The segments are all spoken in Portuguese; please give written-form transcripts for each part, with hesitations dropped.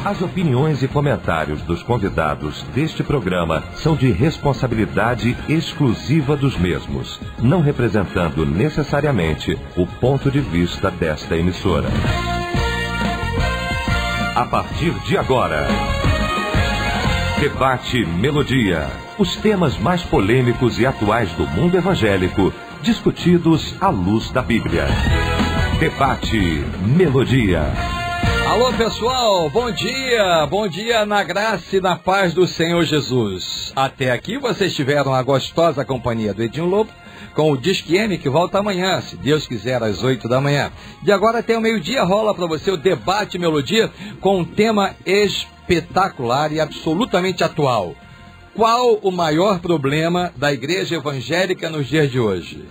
As opiniões e comentários dos convidados deste programa são de responsabilidade exclusiva dos mesmos, não representando necessariamente o ponto de vista desta emissora. A partir de agora, Debate Melodia. Os temas mais polêmicos e atuais do mundo evangélico, discutidos à luz da Bíblia. Debate Melodia. Alô pessoal, bom dia na graça e na paz do Senhor Jesus. Até aqui vocês tiveram a gostosa companhia do Edinho Lobo, com o Disque M, que volta amanhã, se Deus quiser, às 8 da manhã. De agora até o meio-dia rola para você o Debate Melodia, com um tema espetacular e absolutamente atual. Qual o maior problema da igreja evangélica nos dias de hoje?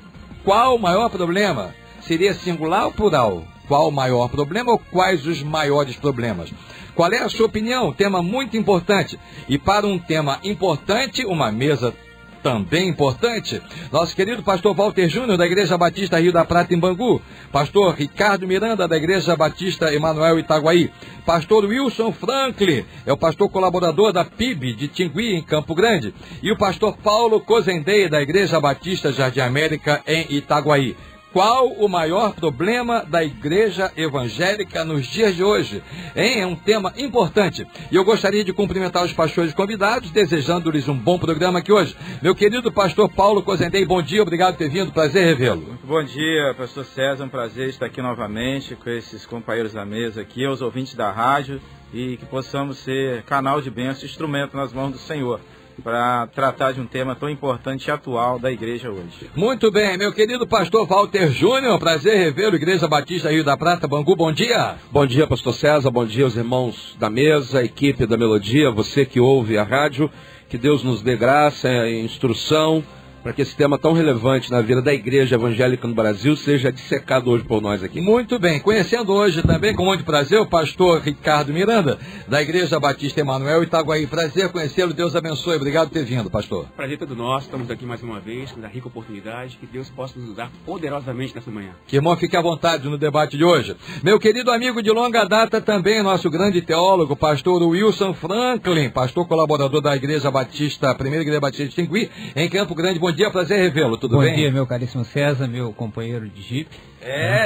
Qual o maior problema? Seria singular ou plural? Qual o maior problema ou quais os maiores problemas? Qual é a sua opinião? Tema muito importante. E para um tema importante, uma mesa também importante, nosso querido pastor Walter Júnior, da Igreja Batista Rio da Prata, em Bangu, pastor Ricardo Miranda, da Igreja Batista Emanuel Itaguaí, pastor Wilson Franklin, é o pastor colaborador da PIB de Tingui, em Campo Grande, e o pastor Paulo Cozendei, da Igreja Batista Jardim América, em Itaguaí. Qual o maior problema da igreja evangélica nos dias de hoje? É um tema importante. E eu gostaria de cumprimentar os pastores convidados, desejando-lhes um bom programa aqui hoje. Meu querido pastor Paulo Cozendei, bom dia, obrigado por ter vindo, prazer revê-lo. Muito bom dia, pastor César, um prazer estar aqui novamente com esses companheiros da mesa aqui, aos ouvintes da rádio, e que possamos ser canal de bênção, instrumento nas mãos do Senhor, para tratar de um tema tão importante e atual da igreja hoje. Muito bem, meu querido pastor Walter Júnior, prazer revê-lo, Igreja Batista Rio da Prata, Bangu, bom dia. Bom dia, pastor César, bom dia aos irmãos da mesa, a equipe da Melodia, você que ouve a rádio, que Deus nos dê graça e instrução, para que esse tema tão relevante na vida da igreja evangélica no Brasil seja dissecado hoje por nós aqui. Muito bem, conhecendo hoje também com muito prazer o pastor Ricardo Miranda, da Igreja Batista Emanuel Itaguaí. Prazer conhecê-lo, Deus abençoe, obrigado por ter vindo, pastor. Prazer todo nosso, estamos aqui mais uma vez, com a rica oportunidade, que Deus possa nos usar poderosamente nessa manhã. Que irmão, fique à vontade no debate de hoje. Meu querido amigo de longa data também, nosso grande teólogo, pastor Wilson Franklin, pastor colaborador da Igreja Batista, primeira Igreja Batista de Tingui, em Campo Grande. Bom dia, prazer revê-lo, tudo bem? Bom dia, meu caríssimo César, meu companheiro de jipe.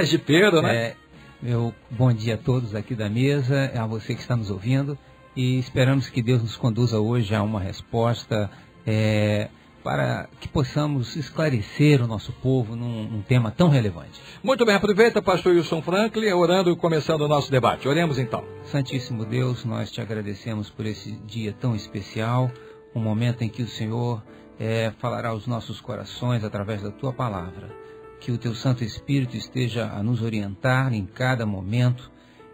Jipeiro, né? Meu bom dia a todos aqui da mesa, a você que está nos ouvindo, e esperamos que Deus nos conduza hoje a uma resposta para que possamos esclarecer o nosso povo num tema tão relevante. Muito bem, aproveita, pastor Wilson Franklin, orando e começando o nosso debate. Oremos então. Santíssimo Deus, nós te agradecemos por esse dia tão especial, um momento em que o Senhor falará aos nossos corações através da tua palavra. Que o teu Santo Espírito esteja a nos orientar em cada momento,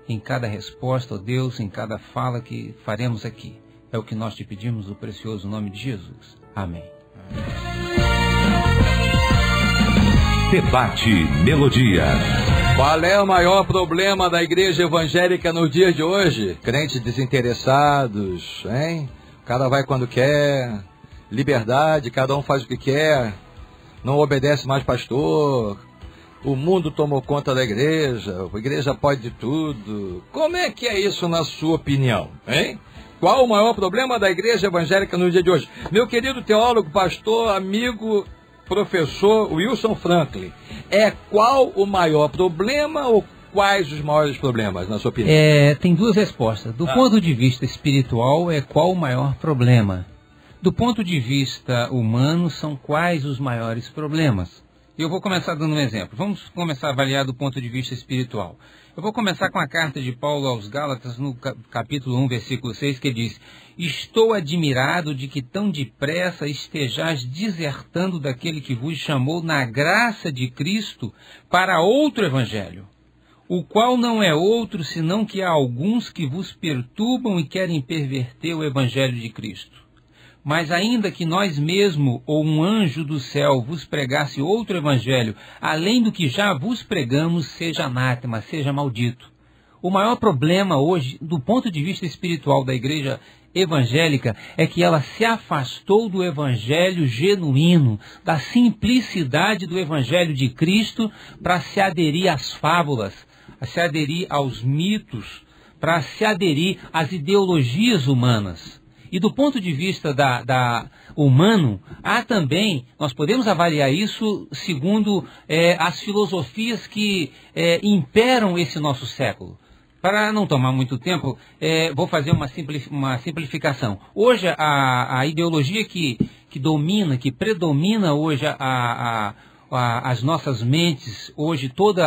em cada resposta, ó Deus, em cada fala que faremos aqui. É o que nós te pedimos no precioso nome de Jesus. Amém. Debate Melodia. Qual é o maior problema da igreja evangélica nos dias de hoje? Crentes desinteressados, hein? O cara vai quando quer, liberdade, cada um faz o que quer, não obedece mais pastor, o mundo tomou conta da igreja, a igreja pode de tudo. Como é que é isso na sua opinião, hein? Qual o maior problema da igreja evangélica no dia de hoje? Meu querido teólogo, pastor, amigo, professor Wilson Franklin, qual o maior problema ou quais os maiores problemas, na sua opinião? Tem duas respostas. Do ponto de vista espiritual, qual o maior problema? Do ponto de vista humano, são quais os maiores problemas? Eu vou começar dando um exemplo. Vamos começar a avaliar do ponto de vista espiritual. Eu vou começar com a carta de Paulo aos Gálatas, no capítulo 1, versículo 6, que diz: estou admirado de que tão depressa estejais desertando daquele que vos chamou na graça de Cristo para outro evangelho, o qual não é outro senão que há alguns que vos perturbam e querem perverter o evangelho de Cristo. Mas ainda que nós mesmo ou um anjo do céu vos pregasse outro evangelho, além do que já vos pregamos, seja anátema, seja maldito. O maior problema hoje, do ponto de vista espiritual da igreja evangélica, é que ela se afastou do evangelho genuíno, da simplicidade do evangelho de Cristo, para se aderir às fábulas, a se aderir aos mitos, para se aderir às ideologias humanas. E do ponto de vista humano, há também, nós podemos avaliar isso segundo as filosofias que imperam esse nosso século. Para não tomar muito tempo, vou fazer uma simplificação. Hoje, a ideologia que predomina hoje as nossas mentes, hoje todo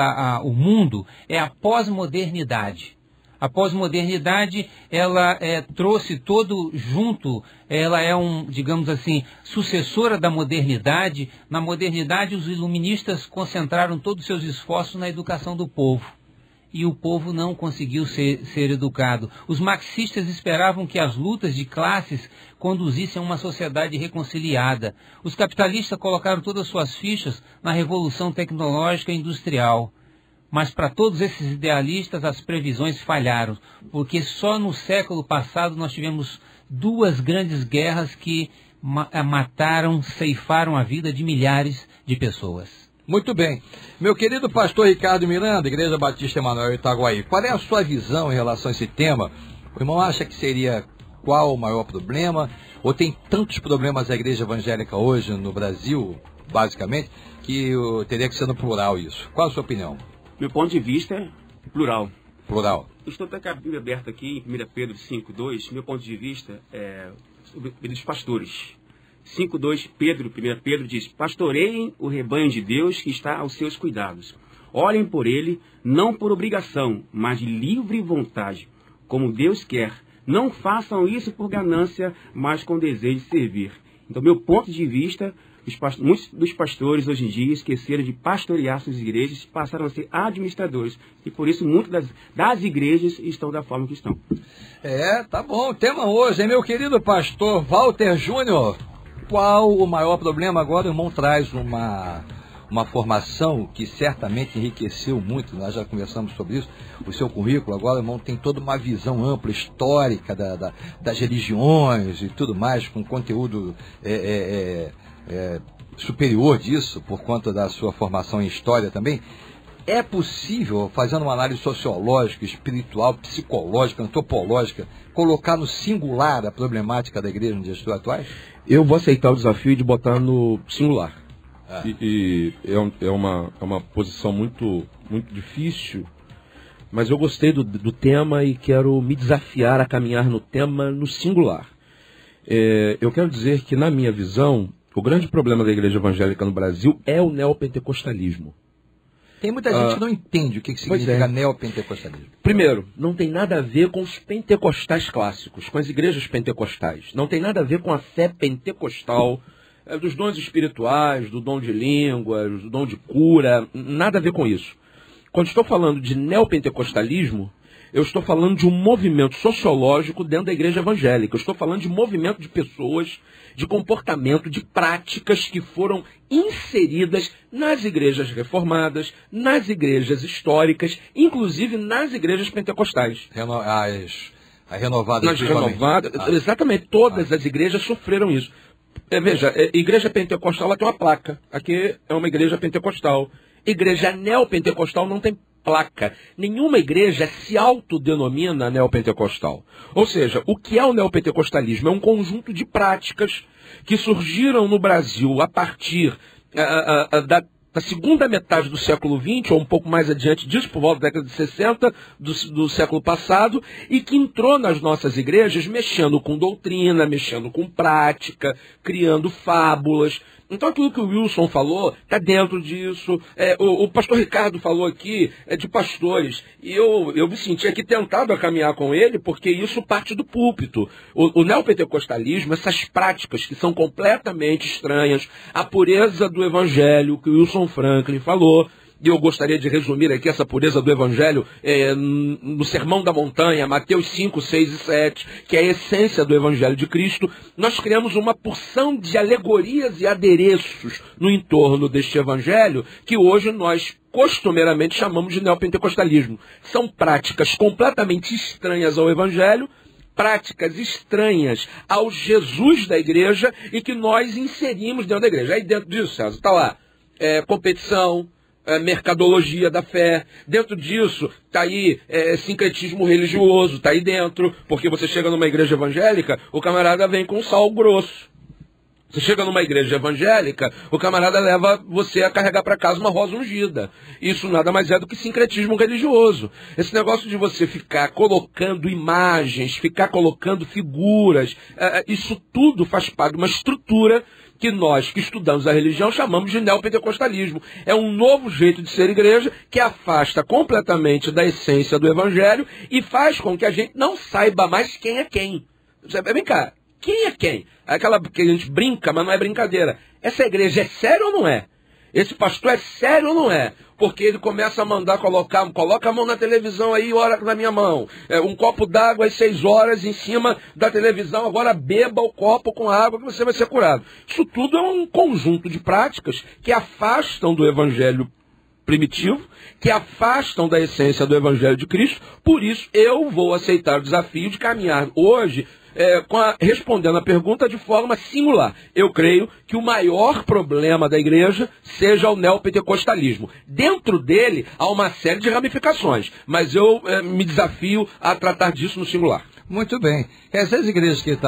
o mundo, é a pós-modernidade. A pós-modernidade, ela trouxe todo junto, ela é digamos assim, sucessora da modernidade. Na modernidade, os iluministas concentraram todos os seus esforços na educação do povo. E o povo não conseguiu ser educado. Os marxistas esperavam que as lutas de classes conduzissem a uma sociedade reconciliada. Os capitalistas colocaram todas as suas fichas na revolução tecnológica e industrial. Mas para todos esses idealistas as previsões falharam, porque só no século passado nós tivemos 2 grandes guerras que mataram, ceifaram a vida de milhares de pessoas. Muito bem. Meu querido pastor Ricardo Miranda, Igreja Batista Emanuel Itaguaí, qual é a sua visão em relação a esse tema? O irmão acha que seria qual o maior problema? Ou tem tantos problemas a igreja evangélica hoje no Brasil, basicamente, que teria que ser no plural isso? Qual a sua opinião? Meu ponto de vista é plural. Plural. Estou com a Bíblia aberta aqui, em 1 Pedro 5,2. Meu ponto de vista é sobre os pastores. 5,2, 1 Pedro diz: pastoreiem o rebanho de Deus que está aos seus cuidados. Olhem por ele, não por obrigação, mas de livre vontade, como Deus quer. Não façam isso por ganância, mas com desejo de servir. Então, meu ponto de vista, muitos dos pastores hoje em dia esqueceram de pastorear suas igrejas, passaram a ser administradores. E por isso, muitas das igrejas estão da forma que estão. Tá bom. O tema hoje é meu querido pastor Walter Júnior. Qual o maior problema? Agora o irmão traz uma formação que certamente enriqueceu muito, nós já conversamos sobre isso, o seu currículo. Agora o irmão tem toda uma visão ampla, histórica das religiões e tudo mais, com conteúdo superior disso, por conta da sua formação em história também. É possível, fazendo uma análise sociológica, espiritual, psicológica, antropológica, colocar no singular a problemática da igreja nos dias atuais? Eu vou aceitar o desafio de botar no singular. É uma posição muito, muito difícil, mas eu gostei do tema e quero me desafiar a caminhar no tema no singular. Eu quero dizer que, na minha visão, o grande problema da igreja evangélica no Brasil é o neopentecostalismo. Tem muita gente que não entende o que significa neopentecostalismo. Primeiro, não tem nada a ver com os pentecostais clássicos, com as igrejas pentecostais. Não tem nada a ver com a fé pentecostal, dos dons espirituais, do dom de línguas, do dom de cura, nada a ver com isso. Quando estou falando de neopentecostalismo, eu estou falando de um movimento sociológico dentro da igreja evangélica. Eu estou falando de movimento de pessoas, de comportamento, de práticas que foram inseridas nas igrejas reformadas, nas igrejas históricas, inclusive nas igrejas pentecostais. A renovada. Nas renovadas, exatamente, todas as igrejas sofreram isso. Veja, igreja pentecostal ela tem uma placa. Aqui é uma igreja pentecostal. Igreja neopentecostal não tem placa. Nenhuma igreja se autodenomina neopentecostal. Ou seja, o que é o neopentecostalismo? É um conjunto de práticas que surgiram no Brasil a partir da segunda metade do século XX, ou um pouco mais adiante disso, por volta da década de 60 do século passado, e que entrou nas nossas igrejas mexendo com doutrina, mexendo com prática, criando fábulas. Então aquilo que o Wilson falou está dentro disso. O pastor Ricardo falou aqui de pastores. E eu me senti aqui tentado a caminhar com ele, porque isso parte do púlpito. O neopentecostalismo, essas práticas que são completamente estranhas, a pureza do evangelho que o Wilson Franklin falou. E eu gostaria de resumir aqui essa pureza do Evangelho no Sermão da Montanha, Mateus 5, 6 e 7, que é a essência do Evangelho de Cristo. Nós criamos uma porção de alegorias e adereços no entorno deste Evangelho, que hoje nós costumeiramente chamamos de neopentecostalismo. São práticas completamente estranhas ao Evangelho, práticas estranhas ao Jesus da igreja e que nós inserimos dentro da igreja. Aí dentro disso, César, está lá, competição, mercadologia da fé. Dentro disso está aí sincretismo religioso, está aí dentro, porque você chega numa igreja evangélica, o camarada vem com sal grosso. Você chega numa igreja evangélica, o camarada leva você a carregar para casa uma rosa ungida. Isso nada mais é do que sincretismo religioso. Esse negócio de você ficar colocando imagens, ficar colocando figuras, isso tudo faz parte de uma estrutura que nós que estudamos a religião chamamos de neopentecostalismo. É um novo jeito de ser igreja que afasta completamente da essência do evangelho e faz com que a gente não saiba mais quem é quem. Vem cá. Quem é quem? Aquela que a gente brinca, mas não é brincadeira. Essa igreja é séria ou não é? Esse pastor é sério ou não é? Porque ele começa a mandar coloca a mão na televisão aí, ora na minha mão. Um copo d'água às 6 horas em cima da televisão, agora beba o copo com água que você vai ser curado. Isso tudo é um conjunto de práticas que afastam do evangelho primitivo, que afastam da essência do evangelho de Cristo. Por isso, eu vou aceitar o desafio de caminhar hoje respondendo a pergunta de forma singular. Eu creio que o maior problema da igreja seja o neopentecostalismo. Dentro dele há uma série de ramificações, mas eu me desafio a tratar disso no singular. Muito bem. Essas igrejas que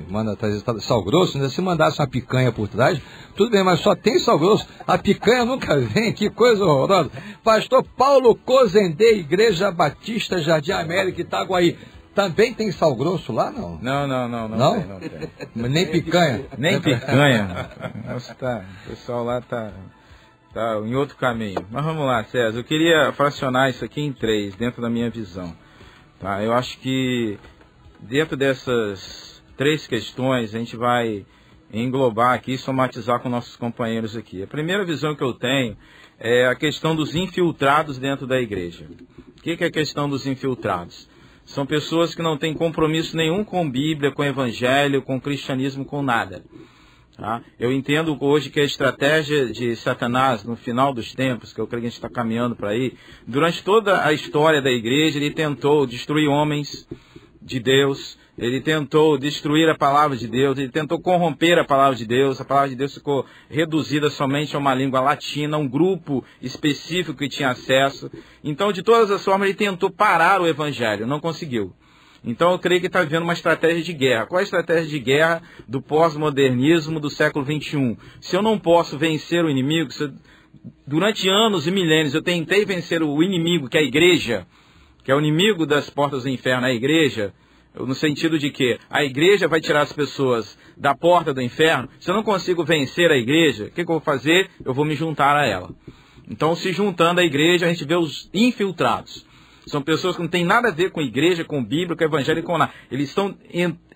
mandam trazer sal grosso, né? Se mandasse uma picanha por trás, tudo bem, mas só tem sal grosso, a picanha nunca vem, que coisa horrorosa. Pastor Paulo Cozendê, Igreja Batista, Jardim América, Itaguaí. Também tem sal grosso lá, não? Não tem. Nem picanha? Nem picanha. O pessoal lá tá em outro caminho. Mas vamos lá, César. Eu queria fracionar isso aqui em 3, dentro da minha visão. Tá? Eu acho que dentro dessas 3 questões, a gente vai englobar aqui e somatizar com nossos companheiros aqui. A primeira visão que eu tenho é a questão dos infiltrados dentro da igreja. O que é a questão dos infiltrados? São pessoas que não têm compromisso nenhum com Bíblia, com Evangelho, com cristianismo, com nada. Tá? Eu entendo hoje que a estratégia de Satanás, no final dos tempos, que eu creio que a gente está caminhando para aí, durante toda a história da igreja, ele tentou destruir homens de Deus, ele tentou destruir a palavra de Deus, ele tentou corromper a palavra de Deus ficou reduzida somente a uma língua latina, um grupo específico que tinha acesso. Então, de todas as formas, ele tentou parar o evangelho, não conseguiu. Então, eu creio que está vivendo uma estratégia de guerra. Qual é a estratégia de guerra do pós-modernismo do século XXI? Se eu não posso vencer o inimigo, durante anos e milênios eu tentei vencer o inimigo, que é a igreja, que é o inimigo das portas do inferno, a igreja, no sentido de que a igreja vai tirar as pessoas da porta do inferno. Se eu não consigo vencer a igreja, o que eu vou fazer? Eu vou me juntar a ela. Então, se juntando à igreja, a gente vê os infiltrados. São pessoas que não têm nada a ver com igreja, com Bíblia, com Evangelho, com nada. Eles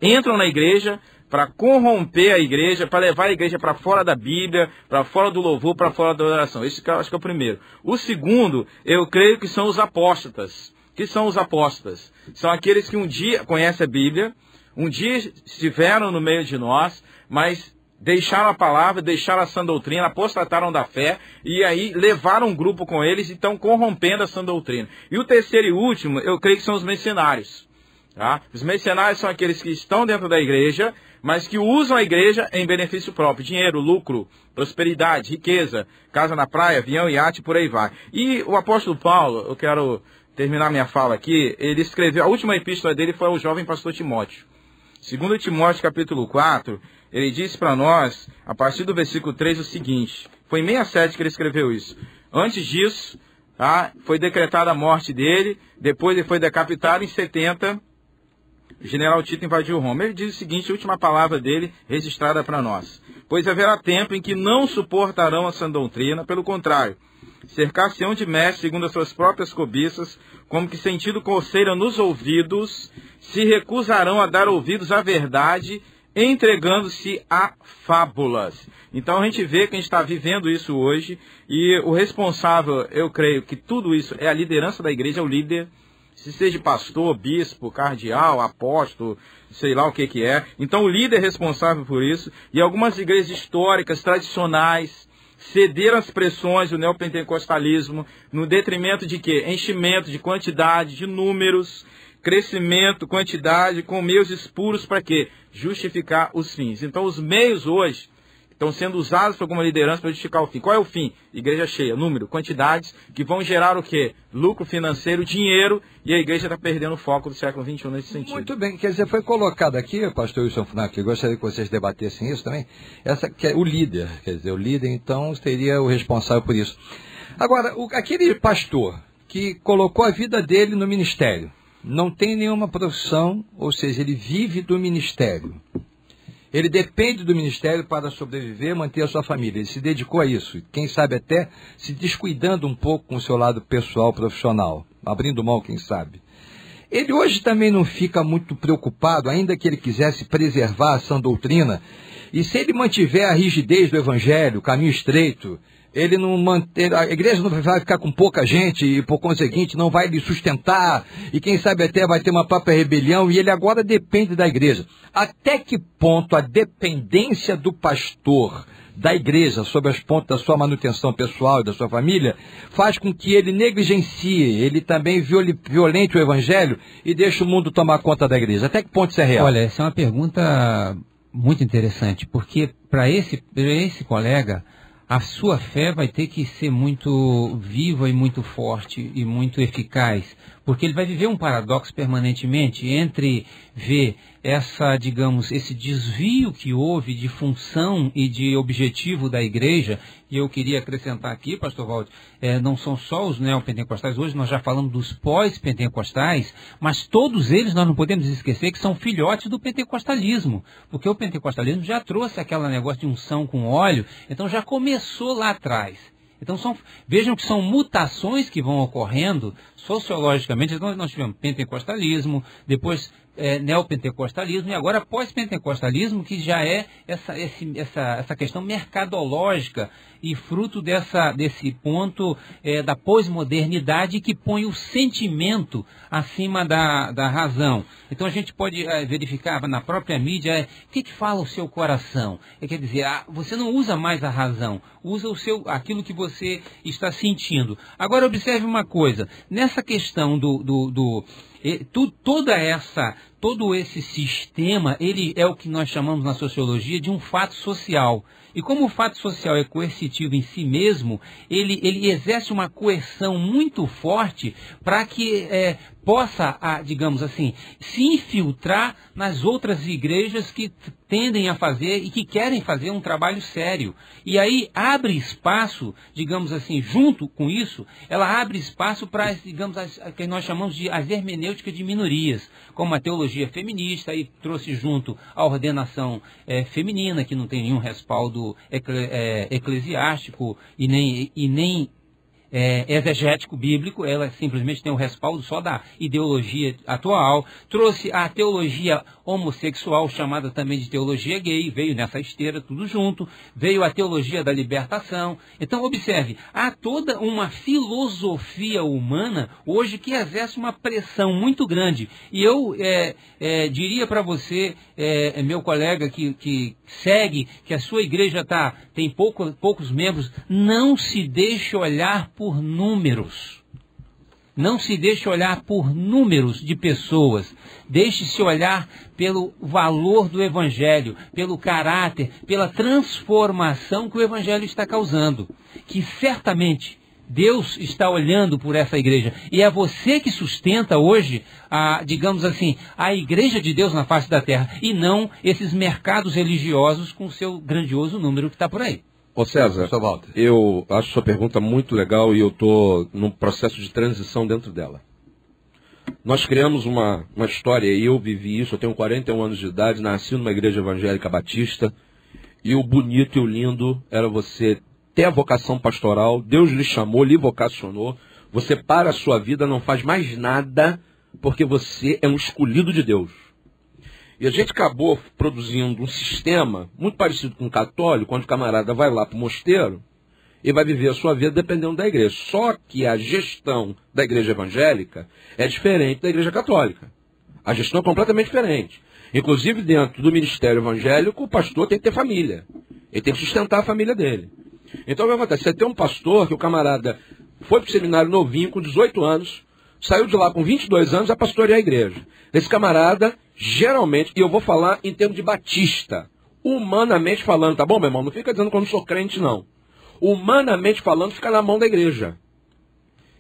entram na igreja para corromper a igreja, para levar a igreja para fora da Bíblia, para fora do louvor, para fora da oração. Esse eu acho que é o primeiro. O segundo, eu creio que são os apóstatas. Que são os apóstolos? São aqueles que um dia conhecem a Bíblia, um dia estiveram no meio de nós, mas deixaram a palavra, deixaram a sã doutrina, apostataram da fé, e aí levaram um grupo com eles e estão corrompendo a sã doutrina. E o terceiro e último, eu creio que são os mercenários. Tá? Os mercenários são aqueles que estão dentro da igreja, mas que usam a igreja em benefício próprio. Dinheiro, lucro, prosperidade, riqueza, casa na praia, avião, iate, por aí vai. E o apóstolo Paulo, eu quero terminar minha fala aqui, ele escreveu, a última epístola dele foi ao jovem pastor Timóteo. 2 Timóteo capítulo 4, ele disse para nós, a partir do versículo 3, o seguinte, foi em 67 que ele escreveu isso. Antes disso, tá, foi decretada a morte dele, depois ele foi decapitado em 70, o general Tito invadiu Roma. Ele diz o seguinte, a última palavra dele, registrada para nós. Pois haverá tempo em que não suportarão a sã doutrina, pelo contrário, cercar-se-ão de mestres segundo as suas próprias cobiças, como que sentindo coceira nos ouvidos, se recusarão a dar ouvidos à verdade, entregando-se a fábulas. Então a gente vê que a gente está vivendo isso hoje, e o responsável, eu creio que tudo isso é a liderança da igreja, é o líder, se seja pastor, bispo, cardeal, apóstolo, sei lá o que é. Então o líder é responsável por isso, e algumas igrejas históricas, tradicionais, cederam às pressões do neopentecostalismo, no detrimento de quê? Enchimento de quantidade, de números, crescimento, quantidade, com meios espuros para quê? Justificar os fins. Então os meios hoje estão sendo usadas por alguma liderança para justificar o fim. Qual é o fim? Igreja cheia, número, quantidades, que vão gerar o quê? Lucro financeiro, dinheiro, e a igreja está perdendo o foco do século XXI nesse sentido. Muito bem, quer dizer, foi colocado aqui, pastor Wilson Fnac, eu gostaria que vocês debatessem isso também, essa, que é o líder, quer dizer, o líder então seria o responsável por isso. Agora, aquele pastor que colocou a vida dele no ministério, não tem nenhuma profissão, ou seja, ele vive do ministério. Ele depende do ministério para sobreviver, manter a sua família. Ele se dedicou a isso. Quem sabe até se descuidando um pouco com o seu lado pessoal, profissional. Abrindo mão, quem sabe. Ele hoje também não fica muito preocupado, ainda que ele quisesse preservar a sã doutrina. E se ele mantiver a rigidez do evangelho, o caminho estreito, ele não manter, a igreja não vai ficar com pouca gente e, por conseguinte, não vai lhe sustentar, e quem sabe até vai ter uma própria rebelião, e ele agora depende da igreja. Até que ponto a dependência do pastor da igreja, sob as pontas da sua manutenção pessoal e da sua família, faz com que ele negligencie, ele também violente o evangelho e deixe o mundo tomar conta da igreja? Até que ponto isso é real? Olha, essa é uma pergunta muito interessante, porque para esse colega, a sua fé vai ter que ser muito viva e muito forte e muito eficaz, porque ele vai viver um paradoxo permanentemente entre ver esse desvio que houve de função e de objetivo da igreja. E eu queria acrescentar aqui, pastor Walter, não são só os neopentecostais, hoje nós já falamos dos pós-pentecostais, mas todos eles nós não podemos esquecer que são filhotes do pentecostalismo, porque o pentecostalismo já trouxe aquele negócio de unção com óleo, então já começou lá atrás. Então vejam que são mutações que vão ocorrendo sociologicamente. Então nós tivemos pentecostalismo, depois neopentecostalismo e agora pós-pentecostalismo, que já é essa questão mercadológica e fruto desse ponto da pós-modernidade que põe o sentimento acima da razão. Então a gente pode verificar na própria mídia o que fala o seu coração. Quer dizer, você não usa mais a razão, usa aquilo que você está sentindo. Agora observe uma coisa, nessa questão todo esse sistema, ele é o que nós chamamos na sociologia de um fato social. E como o fato social é coercitivo em si mesmo, ele exerce uma coerção muito forte para que possa, digamos assim, se infiltrar nas outras igrejas que tendem a fazer e que querem fazer um trabalho sério. E aí abre espaço, digamos assim, junto com isso, ela abre espaço para, digamos, que nós chamamos de as hermenêuticas de minorias, como a teologia feminista, aí trouxe junto a ordenação feminina, que não tem nenhum respaldo eclesiástico e nem exegético bíblico, ela simplesmente tem o respaldo só da ideologia atual. Trouxe a teologia homossexual, chamada também de teologia gay, veio nessa esteira tudo junto, veio a teologia da libertação. Então observe, há toda uma filosofia humana hoje que exerce uma pressão muito grande, e eu diria para você, meu colega que segue, que a sua igreja tem poucos membros, não se deixe olhar por números. Não se deixe olhar por números de pessoas. Deixe-se olhar pelo valor do Evangelho, pelo caráter, pela transformação que o Evangelho está causando. Que certamente Deus está olhando por essa igreja. E é você que sustenta hoje, digamos assim, a igreja de Deus na face da terra. E não esses mercados religiosos com o seu grandioso número que está por aí. Ô César, eu acho sua pergunta muito legal e eu estou num processo de transição dentro dela. Nós criamos uma história, e eu vivi isso, eu tenho 41 anos de idade, nasci numa igreja evangélica batista, e o bonito e o lindo era você ter a vocação pastoral, Deus lhe chamou, lhe vocacionou, você para a sua vida, não faz mais nada, porque você é um escolhido de Deus. E a gente acabou produzindo um sistema muito parecido com o católico, onde o camarada vai lá para o mosteiro e vai viver a sua vida dependendo da igreja. Só que a gestão da igreja evangélica é diferente da igreja católica. A gestão é completamente diferente. Inclusive, dentro do ministério evangélico, o pastor tem que ter família. Ele tem que sustentar a família dele. Então, o que acontece? Você tem um pastor que o camarada foi para o seminário novinho, com 18 anos, saiu de lá com 22 anos, a pastorear a igreja. Esse camarada, geralmente, e eu vou falar em termos de batista, humanamente falando, tá bom, meu irmão? Não fica dizendo que eu não sou crente, não. Humanamente falando, fica na mão da igreja.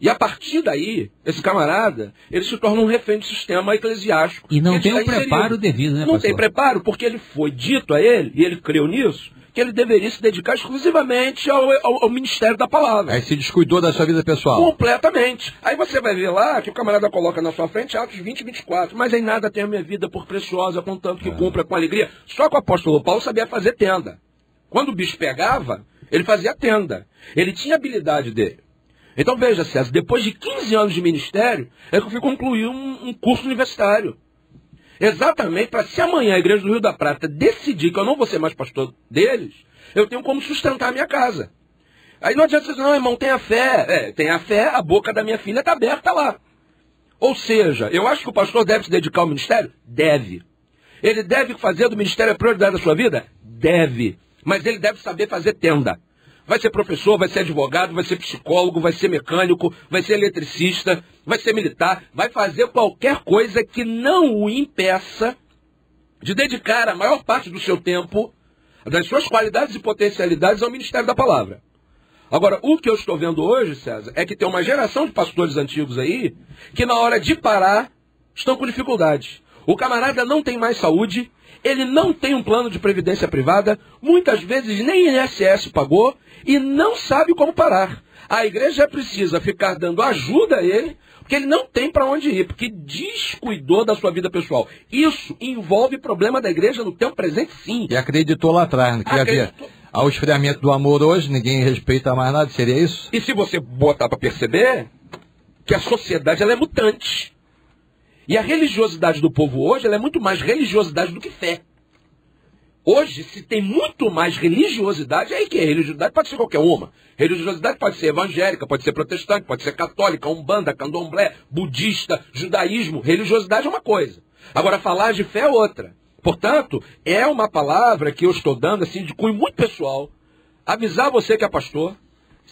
E a partir daí, esse camarada, ele se torna um refém do sistema eclesiástico. E não tem o preparo devido, né, Não pastor? tem preparo, porque ele foi dito a ele, e ele creu nisso, que ele deveria se dedicar exclusivamente ao ministério da palavra. Aí se descuidou da sua vida pessoal. Completamente. Aí você vai ver lá que o camarada coloca na sua frente Atos 20 e 24. Mas em nada tenho a minha vida por preciosa, contanto que cumpra com alegria. Só que o apóstolo Paulo sabia fazer tenda. Quando o bicho pegava, ele fazia tenda. Ele tinha a habilidade dele. Então veja, César, depois de 15 anos de ministério, é que eu fui concluir um curso universitário. Exatamente para se amanhã a Igreja do Rio da Prata decidir que eu não vou ser mais pastor deles, eu tenho como sustentar a minha casa. Aí não adianta você dizer, não, irmão, tenha fé. Tenha fé, a boca da minha filha está aberta lá. Ou seja, eu acho que o pastor deve se dedicar ao ministério? Deve. Ele deve fazer do ministério a prioridade da sua vida? Deve. Mas ele deve saber fazer tenda. Vai ser professor, vai ser advogado, vai ser psicólogo, vai ser mecânico, vai ser eletricista, vai ser militar, vai fazer qualquer coisa que não o impeça de dedicar a maior parte do seu tempo, das suas qualidades e potencialidades ao ministério da palavra. Agora, o que eu estou vendo hoje, César, é que tem uma geração de pastores antigos aí que na hora de parar estão com dificuldades. O camarada não tem mais saúde, ele não tem um plano de previdência privada, muitas vezes nem INSS pagou e não sabe como parar. A igreja precisa ficar dando ajuda a ele, porque ele não tem para onde ir, porque descuidou da sua vida pessoal. Isso envolve problema da igreja no tempo presente, sim. E acreditou lá atrás, que havia ao esfriamento do amor hoje, ninguém respeita mais nada, seria isso? E se você botar para perceber que a sociedade ela é mutante. E a religiosidade do povo hoje ela é muito mais religiosidade do que fé. Hoje se tem muito mais religiosidade, aí que é religiosidade pode ser qualquer uma. Religiosidade pode ser evangélica, pode ser protestante, pode ser católica, umbanda, candomblé, budista, judaísmo. Religiosidade é uma coisa. Agora falar de fé é outra. Portanto, é uma palavra que eu estou dando assim de cunho muito pessoal. Avisar você que é pastor,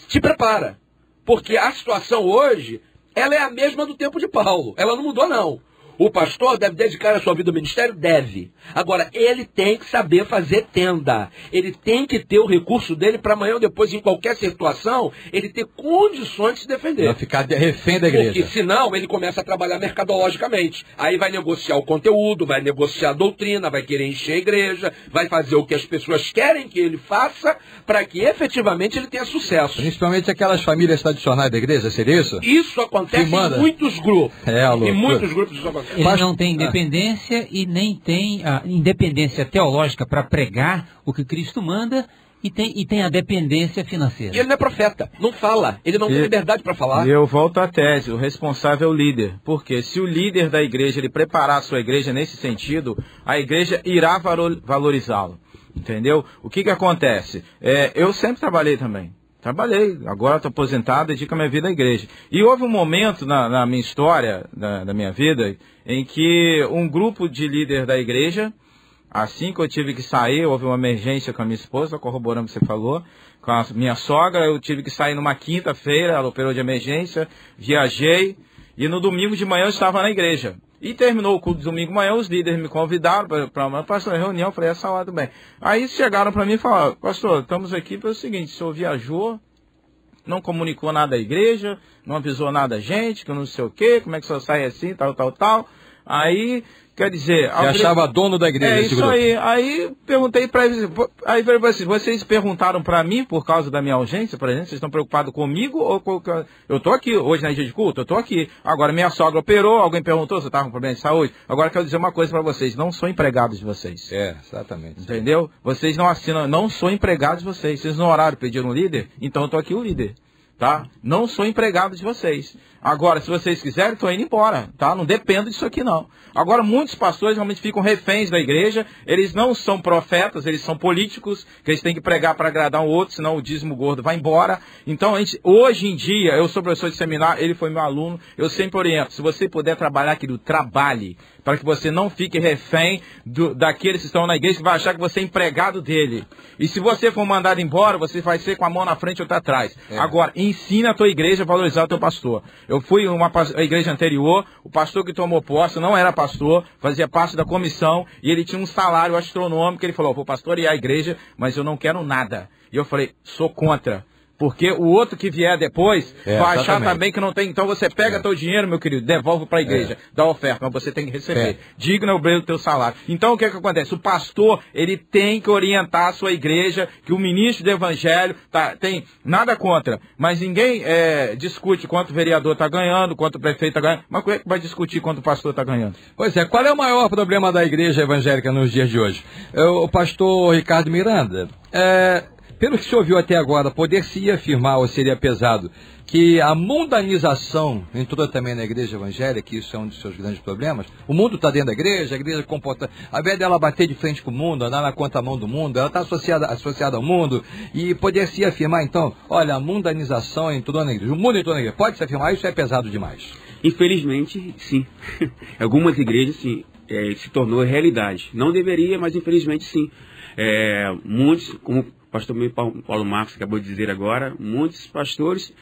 te prepara. Porque a situação hoje, ela é a mesma do tempo de Paulo. Ela não mudou, não. O pastor deve dedicar a sua vida ao ministério? Deve. Agora, ele tem que saber fazer tenda. Ele tem que ter o recurso dele para amanhã ou depois, em qualquer situação, ele ter condições de se defender. Não ficar refém da igreja. Porque senão ele começa a trabalhar mercadologicamente. Aí vai negociar o conteúdo, vai negociar a doutrina, vai querer encher a igreja, vai fazer o que as pessoas querem que ele faça para que efetivamente ele tenha sucesso. Principalmente aquelas famílias tradicionais da igreja, seria isso? Isso acontece em muitos grupos. Em muitos grupos isso acontece. Ele não tem independência e nem tem a independência teológica para pregar o que Cristo manda e tem a dependência financeira. E ele não é profeta, não fala, ele não tem liberdade para falar. E eu volto à tese, o responsável é o líder. Porque se o líder da igreja ele preparar a sua igreja nesse sentido, a igreja irá valorizá-lo. Entendeu? O que acontece? Eu sempre trabalhei também. Trabalhei, agora estou aposentado, dedico a minha vida à igreja. E houve um momento na minha história, da minha vida, em que um grupo de líderes da igreja, assim que eu tive que sair, houve uma emergência com a minha esposa, corroborando o que você falou, com a minha sogra, eu tive que sair numa quinta-feira, ela operou de emergência, viajei, e no domingo de manhã eu estava na igreja. E terminou o culto de domingo de manhã, os líderes me convidaram para uma reunião, eu falei, essa hora tudo bem. Aí chegaram para mim e falaram, pastor, estamos aqui pelo seguinte, o senhor viajou, não comunicou nada à igreja, não avisou nada a gente, que eu não sei o quê, como é que o senhor sai assim, tal. Aí, quer dizer... Você achava dono da igreja? Isso aí. Aí perguntei para eles, aí assim, vocês perguntaram para mim por causa da minha ausência, por exemplo, vocês estão preocupados comigo ou com... Eu estou aqui, hoje na dia de culto, eu estou aqui. Agora minha sogra operou, alguém perguntou se eu estava com problema de saúde. Agora quero dizer uma coisa para vocês, não sou empregado de vocês. Exatamente. Entendeu? Vocês não assinam, não sou empregado de vocês. Vocês no horário pediram um líder, então eu estou aqui o líder. Tá? Não sou empregado de vocês. Agora, se vocês quiserem, estou indo embora, tá? Não dependo disso aqui, não. Agora, muitos pastores realmente ficam reféns da igreja, eles não são profetas, eles são políticos, que eles têm que pregar para agradar um outro, senão o dízimo gordo vai embora. Então, hoje em dia, eu sou professor de seminário, ele foi meu aluno, eu sempre oriento, se você puder trabalhar, querido, trabalhe, para que você não fique refém daqueles que estão na igreja, que vai achar que você é empregado dele. E se você for mandado embora, você vai ser com a mão na frente ou outra atrás. Agora, ensina a tua igreja a valorizar o teu pastor. Eu fui a igreja anterior, o pastor que tomou posse não era pastor, fazia parte da comissão, e ele tinha um salário astronômico. Ele falou, vou pastorear a igreja, mas eu não quero nada. E eu falei, sou contra. Porque o outro que vier depois vai achar também que não tem. Então você pega teu dinheiro, meu querido, devolve para a igreja, dá oferta, mas você tem que receber. Digno é o obreiro do teu salário. Então o que acontece? O pastor, ele tem que orientar a sua igreja, que o ministro do evangelho tem nada contra. Mas ninguém discute quanto o vereador está ganhando, quanto o prefeito está ganhando. Mas como é que vai discutir quanto o pastor está ganhando? Pois é, qual é o maior problema da igreja evangélica nos dias de hoje? O pastor Ricardo Miranda, pelo que se ouviu até agora, poder-se afirmar, ou seria pesado, que a mundanização entrou também na igreja evangélica, que isso é um dos seus grandes problemas. O mundo está dentro da igreja, a igreja comporta... Ao invés dela bater de frente com o mundo, andar na contramão do mundo, ela está associada ao mundo, e poder-se afirmar, então, olha, a mundanização entrou na igreja, o mundo entrou na igreja. Pode-se afirmar, isso é pesado demais. Infelizmente, sim. Algumas igrejas, sim, se tornou realidade. Não deveria, mas infelizmente, sim. Muitos, como o pastor Paulo Marcos acabou de dizer agora, muitos pastores,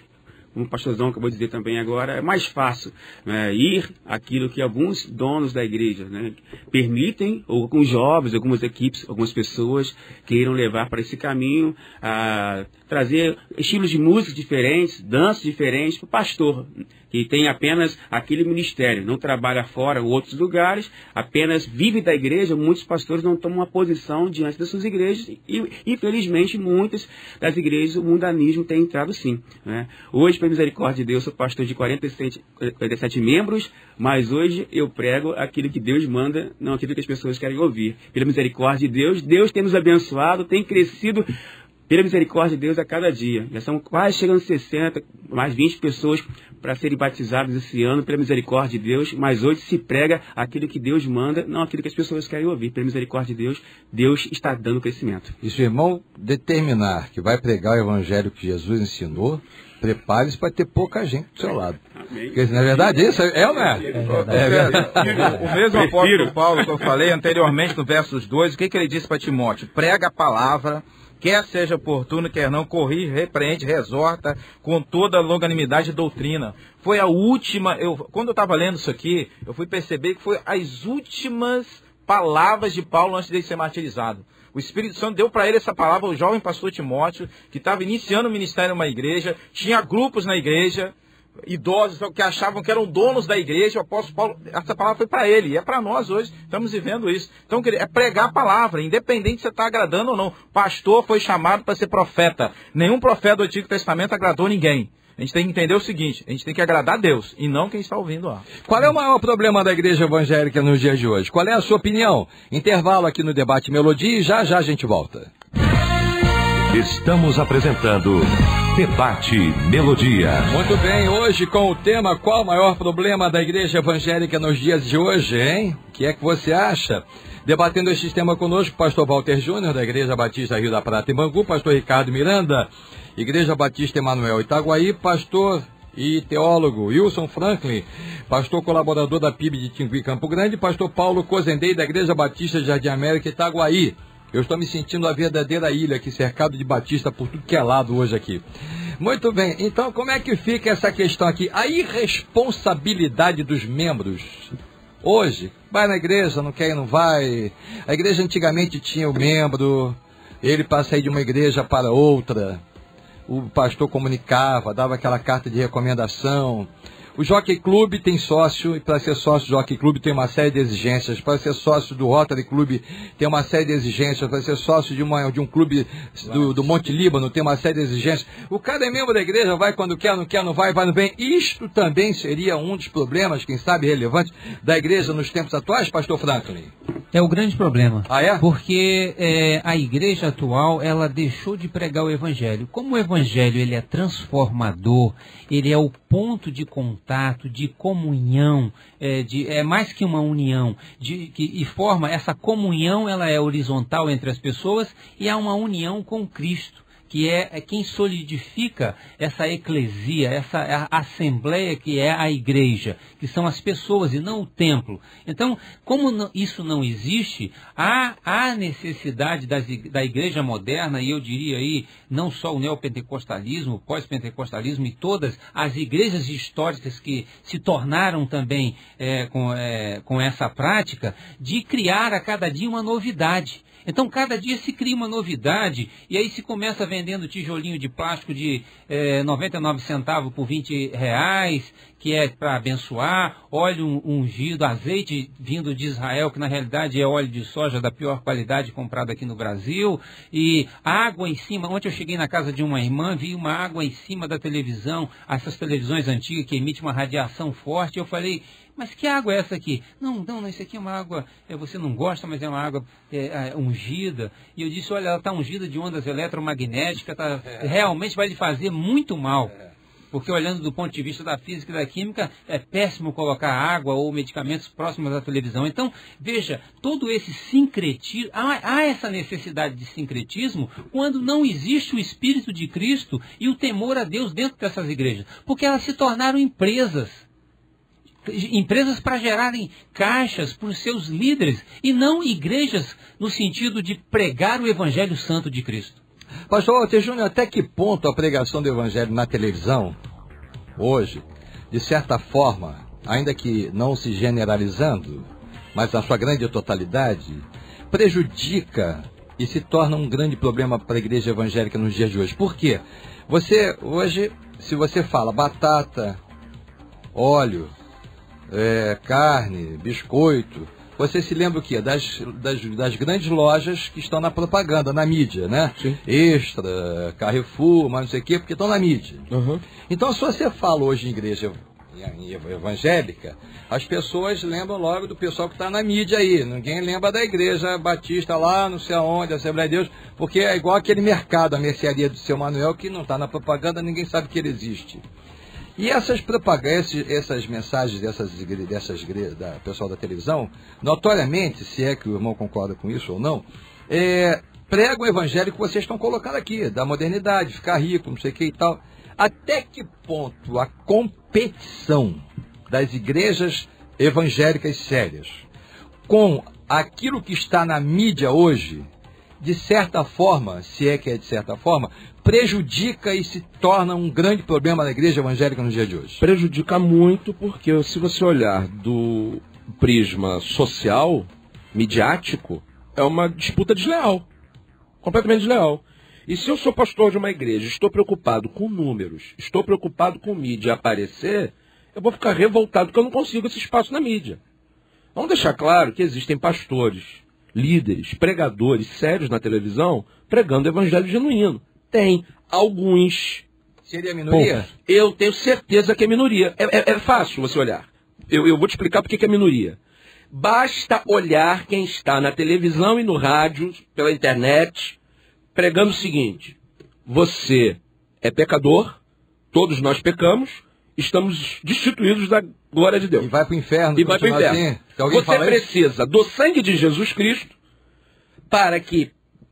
como o pastorzão acabou de dizer também agora, é mais fácil ir aquilo que alguns donos da igreja permitem, ou alguns jovens, algumas equipes, algumas pessoas queiram levar para esse caminho, trazer estilos de música diferentes, danças diferentes para o pastor, que tem apenas aquele ministério, não trabalha fora ou outros lugares, apenas vive da igreja. Muitos pastores não tomam uma posição diante das suas igrejas e, infelizmente, muitas das igrejas o mundanismo tem entrado sim. Hoje, pela misericórdia de Deus, sou pastor de 47 membros, mas hoje eu prego aquilo que Deus manda, não aquilo que as pessoas querem ouvir. Pela misericórdia de Deus, Deus tem nos abençoado, tem crescido pela misericórdia de Deus a cada dia. Já são quase chegando a 60, mais 20 pessoas para serem batizadas esse ano, pela misericórdia de Deus, mas hoje se prega aquilo que Deus manda, não aquilo que as pessoas querem ouvir. Pela misericórdia de Deus, Deus está dando crescimento. E se o irmão determinar que vai pregar o evangelho que Jesus ensinou, prepare-se para ter pouca gente do seu lado. Porque, na verdade, isso é ou não é? É verdade. O mesmo apóstolo Paulo que eu falei anteriormente no versos 2, o que ele disse para Timóteo? Prega a palavra, quer seja oportuno, quer não, corrige, repreende, exorta com toda longanimidade e doutrina. Foi a última, quando eu estava lendo isso aqui, eu fui perceber que foi as últimas palavras de Paulo antes de ele ser martirizado. O Espírito Santo deu para ele essa palavra, o jovem pastor Timóteo, que estava iniciando o ministério numa igreja, tinha grupos na igreja, idosos que achavam que eram donos da igreja. O apóstolo Paulo, essa palavra foi para ele, e é para nós hoje, estamos vivendo isso. Então, é pregar a palavra, independente se você está agradando ou não. Pastor foi chamado para ser profeta. Nenhum profeta do Antigo Testamento agradou ninguém. A gente tem que entender o seguinte, a gente tem que agradar a Deus, e não quem está ouvindo lá. Qual é o maior problema da igreja evangélica nos dias de hoje? Qual é a sua opinião? Intervalo aqui no Debate Melodia e já a gente volta. Estamos apresentando Debate Melodia. Muito bem, hoje com o tema qual o maior problema da igreja evangélica nos dias de hoje, hein? O que é que você acha? Debatendo este tema conosco, pastor Walter Júnior, da Igreja Batista Rio da Prata em Bangu, pastor Ricardo Miranda, Igreja Batista Emanuel Itaguaí, pastor e teólogo Wilson Franklin, pastor colaborador da PIB de Tingui Campo Grande, pastor Paulo Cozendei, da Igreja Batista Jardim América Itaguaí. Eu estou me sentindo a verdadeira ilha aqui, cercado de batista por tudo que é lado hoje aqui. Muito bem, então como é que fica essa questão aqui? A irresponsabilidade dos membros. Hoje, vai na igreja, não quer e não vai. A igreja antigamente tinha o membro, ele para sair de uma igreja para outra, o pastor comunicava, dava aquela carta de recomendação. O Jockey Club tem sócio, e para ser sócio do Jockey Club tem uma série de exigências. Para ser sócio do Rotary Club tem uma série de exigências. Para ser sócio de um clube do Monte Líbano tem uma série de exigências. O cara é membro da igreja, vai quando quer, não vai, não vem. Isto também seria um dos problemas, quem sabe, relevantes da igreja nos tempos atuais, pastor Franklin? É o grande problema. Ah, é? Porque a igreja atual, ela deixou de pregar o evangelho. Como o evangelho ele é transformador, ele é o ponto de contato, de comunhão, é mais que uma união, e forma essa comunhão, ela é horizontal entre as pessoas e há uma união com Cristo, que é quem solidifica essa eclesia, essa assembleia que é a igreja, que são as pessoas e não o templo. Então, como isso não existe, há necessidade da igreja moderna, e eu diria aí, não só o neopentecostalismo, o pós-pentecostalismo e todas as igrejas históricas que se tornaram também com essa prática, de criar a cada dia uma novidade. Então, cada dia se cria uma novidade, e aí se começa vendendo tijolinho de plástico de 99 centavos por R$20, que é para abençoar, óleo ungido, azeite vindo de Israel, que na realidade é óleo de soja da pior qualidade comprado aqui no Brasil, e água em cima. Ontem eu cheguei na casa de uma irmã, vi uma água em cima da televisão, essas televisões antigas que emitem uma radiação forte. Eu falei, mas que água é essa aqui? Não, isso aqui é uma água, você não gosta, mas é uma água ungida. E eu disse, olha, ela está ungida de ondas eletromagnéticas, realmente vai lhe fazer muito mal. Porque olhando do ponto de vista da física e da química, é péssimo colocar água ou medicamentos próximos da televisão. Então, veja, todo esse sincretismo, há essa necessidade de sincretismo quando não existe o Espírito de Cristo e o temor a Deus dentro dessas igrejas. Porque elas se tornaram empresas para gerarem caixas para os seus líderes e não igrejas no sentido de pregar o Evangelho Santo de Cristo. Pastor Walter Júnior, até que ponto a pregação do Evangelho na televisão, hoje, de certa forma, ainda que não se generalizando, mas na sua grande totalidade, prejudica e se torna um grande problema para a igreja evangélica nos dias de hoje? Por quê? Hoje, se você fala batata, óleo, carne, biscoito, você se lembra o quê? Das grandes lojas que estão na propaganda, na mídia, né? Sim. Extra, Carrefour, mas não sei o quê, porque estão na mídia. Uhum. Então, se você fala hoje em igreja evangélica, as pessoas lembram logo do pessoal que está na mídia aí. Ninguém lembra da igreja batista lá, não sei aonde, Assembleia de Deus, porque é igual aquele mercado, a mercearia do Seu Manuel, que não está na propaganda, ninguém sabe que ele existe. E essas propagandas, essas mensagens da pessoal da televisão, notoriamente, se é que o irmão concorda com isso ou não, pregam o evangelho que vocês estão colocando aqui, da modernidade, ficar rico, não sei o que e tal. Até que ponto a competição das igrejas evangélicas sérias com aquilo que está na mídia hoje, de certa forma, se é que é de certa forma, prejudica e se torna um grande problema na igreja evangélica nos dias de hoje? Prejudica muito, porque se você olhar do prisma social, midiático, é uma disputa desleal, completamente desleal. E se eu sou pastor de uma igreja, estou preocupado com números, estou preocupado com mídia aparecer, eu vou ficar revoltado porque eu não consigo esse espaço na mídia. Vamos deixar claro que existem pastores, líderes, pregadores sérios na televisão pregando o evangelho genuíno. Tem alguns. Seria a minoria? Poucos. Eu tenho certeza que é minoria. É fácil você olhar. Eu vou te explicar por que é minoria. Basta olhar quem está na televisão e no rádio, pela internet, pregando o seguinte: você é pecador, todos nós pecamos, estamos destituídos da glória de Deus. E vai para o inferno. E vai para o inferno. Assim, você precisa do sangue de Jesus Cristo para que,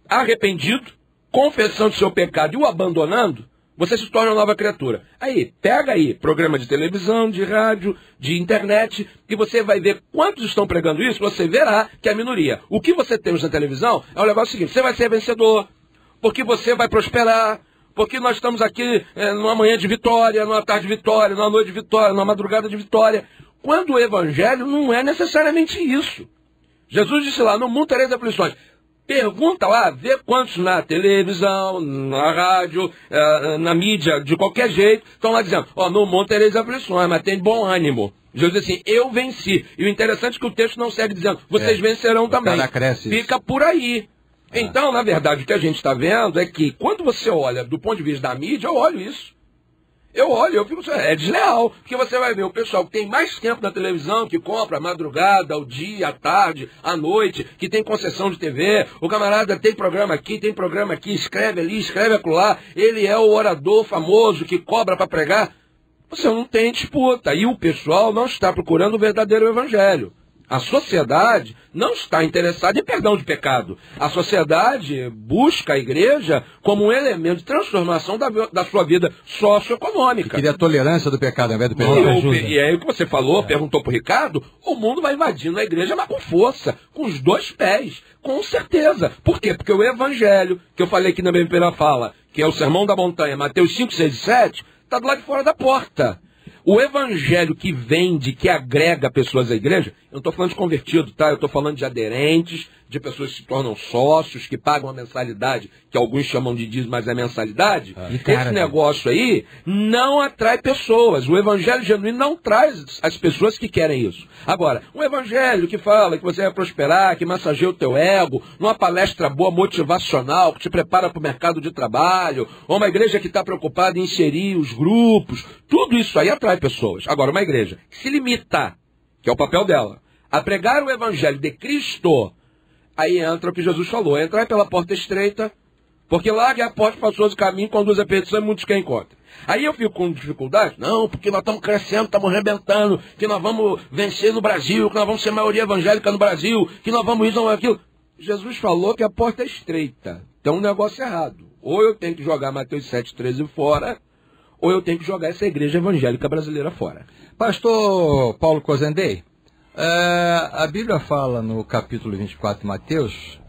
arrependido, confessando seu pecado e o abandonando, você se torna uma nova criatura. Aí, pega aí, programa de televisão, de rádio, de internet, e você vai ver quantos estão pregando isso, você verá que é a minoria. O que você tem na televisão é o negócio seguinte: você vai ser vencedor, porque você vai prosperar, porque nós estamos aqui numa manhã de vitória, numa tarde de vitória, numa noite de vitória, numa madrugada de vitória. Quando o evangelho não é necessariamente isso. Jesus disse lá, no mundo tereis aflições. Pergunta lá, vê quantos na televisão, na rádio, na mídia, de qualquer jeito, estão lá dizendo, no mundo tereis aflições, mas tem bom ânimo. Jesus diz assim, eu venci. E o interessante é que o texto não segue dizendo, vocês vencerão também. Fica por aí. Então, na verdade, o que a gente está vendo é que, quando você olha do ponto de vista da mídia, eu olho isso. Eu fico, é desleal, porque você vai ver o pessoal que tem mais tempo na televisão, que compra a madrugada, ao dia, à tarde, à noite, que tem concessão de TV, o camarada tem programa aqui, escreve ali, escreve acolá, ele é o orador famoso que cobra para pregar. Você não tem disputa, e o pessoal não está procurando o verdadeiro evangelho. A sociedade não está interessada em perdão de pecado. A sociedade busca a igreja como um elemento de transformação da sua vida socioeconômica. Queria a tolerância do pecado, ao invés do perdão. E aí o que você falou, perguntou para o Ricardo, o mundo vai invadindo a igreja, mas com força, com os dois pés, com certeza. Por quê? Porque o evangelho, que eu falei aqui na minha primeira fala, que é o Sermão da Montanha, Mateus 5, 6 e 7, está do lado de fora da porta. O evangelho que vende, que agrega pessoas à igreja, eu não estou falando de convertido, tá? Eu estou falando de aderentes, de pessoas que se tornam sócios, que pagam a mensalidade, que alguns chamam de dízimo, mas é mensalidade. Esse negócio aí não atrai pessoas. O evangelho genuíno não traz as pessoas que querem isso. Agora, um evangelho que fala que você vai prosperar, que massageia o teu ego, numa palestra boa, motivacional, que te prepara para o mercado de trabalho, ou uma igreja que está preocupada em inserir os grupos, tudo isso aí atrai pessoas. Agora, uma igreja que se limita, que é o papel dela, a pregar o evangelho de Cristo, aí entra o que Jesus falou, entrar pela porta estreita, porque larga a porta espaçosa do caminho, conduz a perdição e muitos que encontram. Aí eu fico com dificuldade, não, porque nós estamos crescendo, estamos arrebentando, que nós vamos vencer no Brasil, que nós vamos ser maioria evangélica no Brasil, que nós vamos isso ou aquilo. Jesus falou que a porta é estreita, então um negócio errado. Ou eu tenho que jogar Mateus 7,13 fora, ou eu tenho que jogar essa igreja evangélica brasileira fora. Pastor Paulo Cozendei, a Bíblia fala no capítulo 24 de Mateus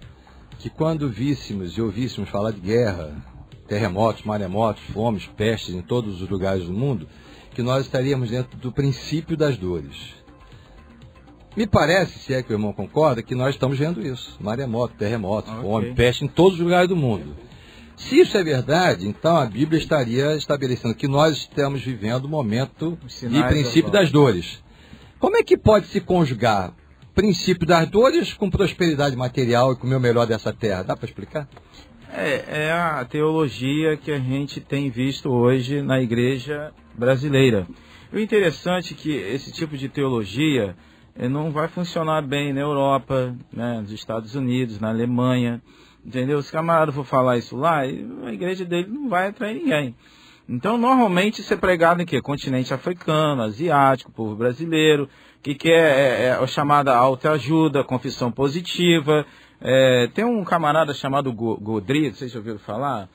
que quando víssemos e ouvíssemos falar de guerra, terremotos, maremotos, fomes, pestes em todos os lugares do mundo, que nós estaríamos dentro do princípio das dores. Me parece, se é que o irmão concorda, que nós estamos vendo isso. Maremoto, terremoto, fome, peste em todos os lugares do mundo. Se isso é verdade, então a Bíblia estaria estabelecendo que nós estamos vivendo o momento de princípio das dores. Como é que pode se conjugar princípio das dores com prosperidade material e com o meu melhor dessa terra? Dá para explicar? É a teologia que a gente tem visto hoje na igreja brasileira. O interessante é que esse tipo de teologia não vai funcionar bem na Europa, né, nos Estados Unidos, na Alemanha, entendeu? Se o camarada for falar isso lá, a igreja dele não vai atrair ninguém. Então, normalmente, isso é pregado em quê? Continente africano, asiático, povo brasileiro, que quer a chamada autoajuda, confissão positiva. Tem um camarada chamado Godri, vocês já ouviram falar?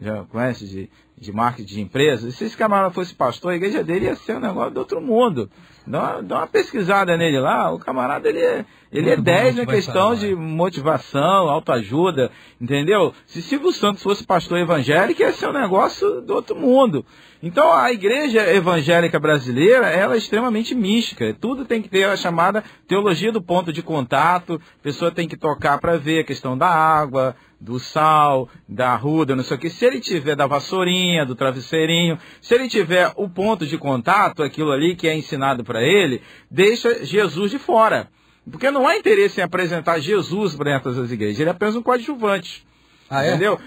Já conhece de marketing de empresas? Se esse camarada fosse pastor, a igreja dele ia ser um negócio do outro mundo. Dá uma pesquisada nele lá, o camarada ele é 10 na questão de motivação, autoajuda, entendeu? Se Silvio Santos fosse pastor evangélico, ia ser um negócio do outro mundo. Então a igreja evangélica brasileira, ela é extremamente mística, tudo tem que ter a chamada teologia do ponto de contato, a pessoa tem que tocar para ver a questão da água, do sal, da arruda, não sei o que. Se ele tiver da vassourinha, do travesseirinho, se ele tiver o ponto de contato, aquilo ali que é ensinado para ele, deixa Jesus de fora. Porque não há interesse em apresentar Jesus para dentro das igrejas, ele é apenas um coadjuvante. Entendeu?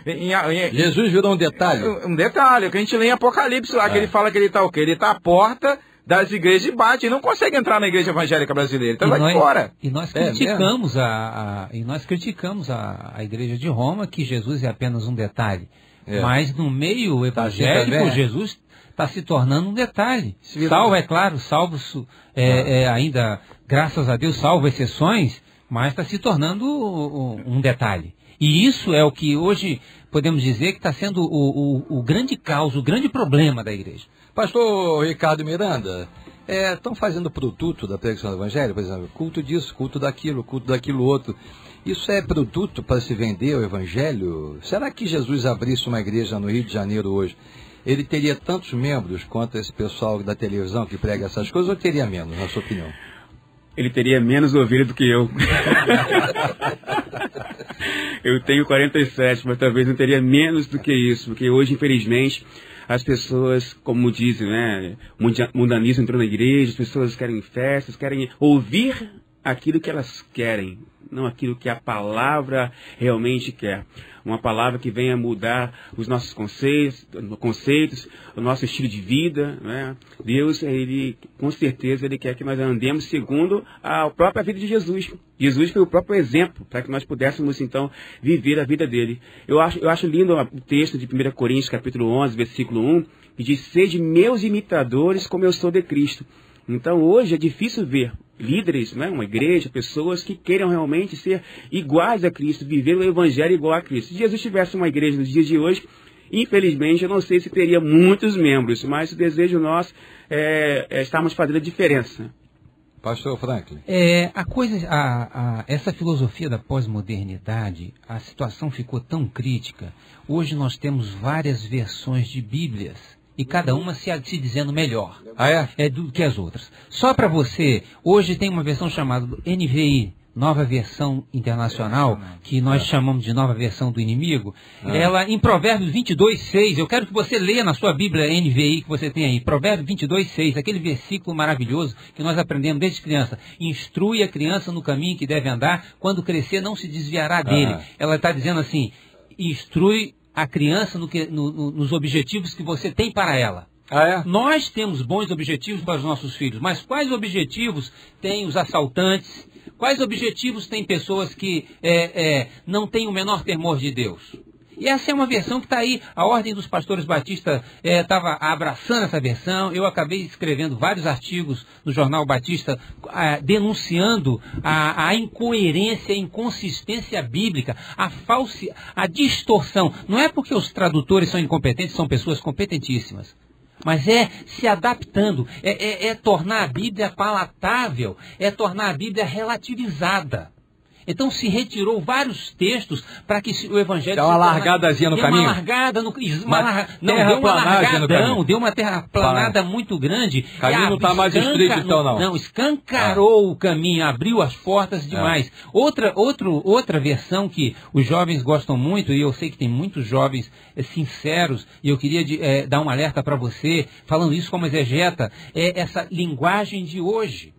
Jesus virou um detalhe? Um detalhe, o que a gente lê em Apocalipse lá, que ele fala que ele está o quê? Ele está à porta das igrejas e bate, e não consegue entrar na igreja evangélica brasileira, então vai fora. E nós criticamos a igreja de Roma, que Jesus é apenas um detalhe. Mas no meio evangélico, Jesus está se tornando um detalhe. Salvo, é claro, ainda, graças a Deus, salvo exceções, mas está se tornando um detalhe. E isso é o que hoje podemos dizer que está sendo o grande caos, o grande problema da igreja. Pastor Ricardo Miranda, estão fazendo produto da pregação do evangelho, por exemplo, culto disso, culto daquilo outro. Isso é produto para se vender o evangelho? Será que Jesus abrisse uma igreja no Rio de Janeiro hoje, ele teria tantos membros quanto esse pessoal da televisão que prega essas coisas, ou teria menos, na sua opinião? Ele teria menos ovelha do que eu. Eu tenho 47, mas talvez não teria menos do que isso, porque hoje, infelizmente, as pessoas, como dizem, né, mundanismo entrou na igreja, as pessoas querem festas, querem ouvir aquilo que elas querem, não aquilo que a palavra realmente quer. Uma palavra que venha mudar os nossos conceitos, o nosso estilo de vida, né? Deus, ele, com certeza, ele quer que nós andemos segundo a própria vida de Jesus. Jesus foi o próprio exemplo para que nós pudéssemos, então, viver a vida dele. Eu acho lindo o texto de 1 Coríntios, capítulo 11, versículo 1, que diz: sede meus imitadores como eu sou de Cristo. Então, hoje é difícil ver líderes, né, uma igreja, pessoas que queiram realmente ser iguais a Cristo, viver o evangelho igual a Cristo. Se Jesus tivesse uma igreja nos dias de hoje, infelizmente, eu não sei se teria muitos membros, mas o desejo nosso é estarmos fazendo a diferença. Pastor Franklin. Essa filosofia da pós-modernidade, a situação ficou tão crítica. Hoje nós temos várias versões de Bíblias e cada uma se dizendo melhor do que as outras. Só para você, hoje tem uma versão chamada NVI, Nova Versão Internacional, que nós chamamos de Nova Versão do Inimigo. Ela, em Provérbios 22:6, eu quero que você leia na sua Bíblia NVI que você tem aí, Provérbios 22:6, aquele versículo maravilhoso que nós aprendemos desde criança. Instrui a criança no caminho que deve andar, quando crescer não se desviará dele. Ela está dizendo assim, instrui a criança nos objetivos que você tem para ela. Nós temos bons objetivos para os nossos filhos, mas quais objetivos têm os assaltantes? Quais objetivos têm pessoas que não têm o menor temor de Deus? E essa é uma versão que está aí. A Ordem dos Pastores Batistas estava abraçando essa versão. Eu acabei escrevendo vários artigos no Jornal Batista denunciando a incoerência, a inconsistência bíblica, a distorção. Não é porque os tradutores são incompetentes, são pessoas competentíssimas. Mas se adaptando, tornar a Bíblia palatável, tornar a Bíblia relativizada. Então se retirou vários textos para que o Evangelho... Dá uma largadazinha no caminho. Uma largada no caminho. Deu uma terraplanada muito grande. O caminho não está mais estreito então, não. Não, escancarou o caminho, abriu as portas demais. Outra versão que os jovens gostam muito, e eu sei que tem muitos jovens sinceros, e eu queria dar um alerta para você, falando isso como exegeta, essa linguagem de hoje.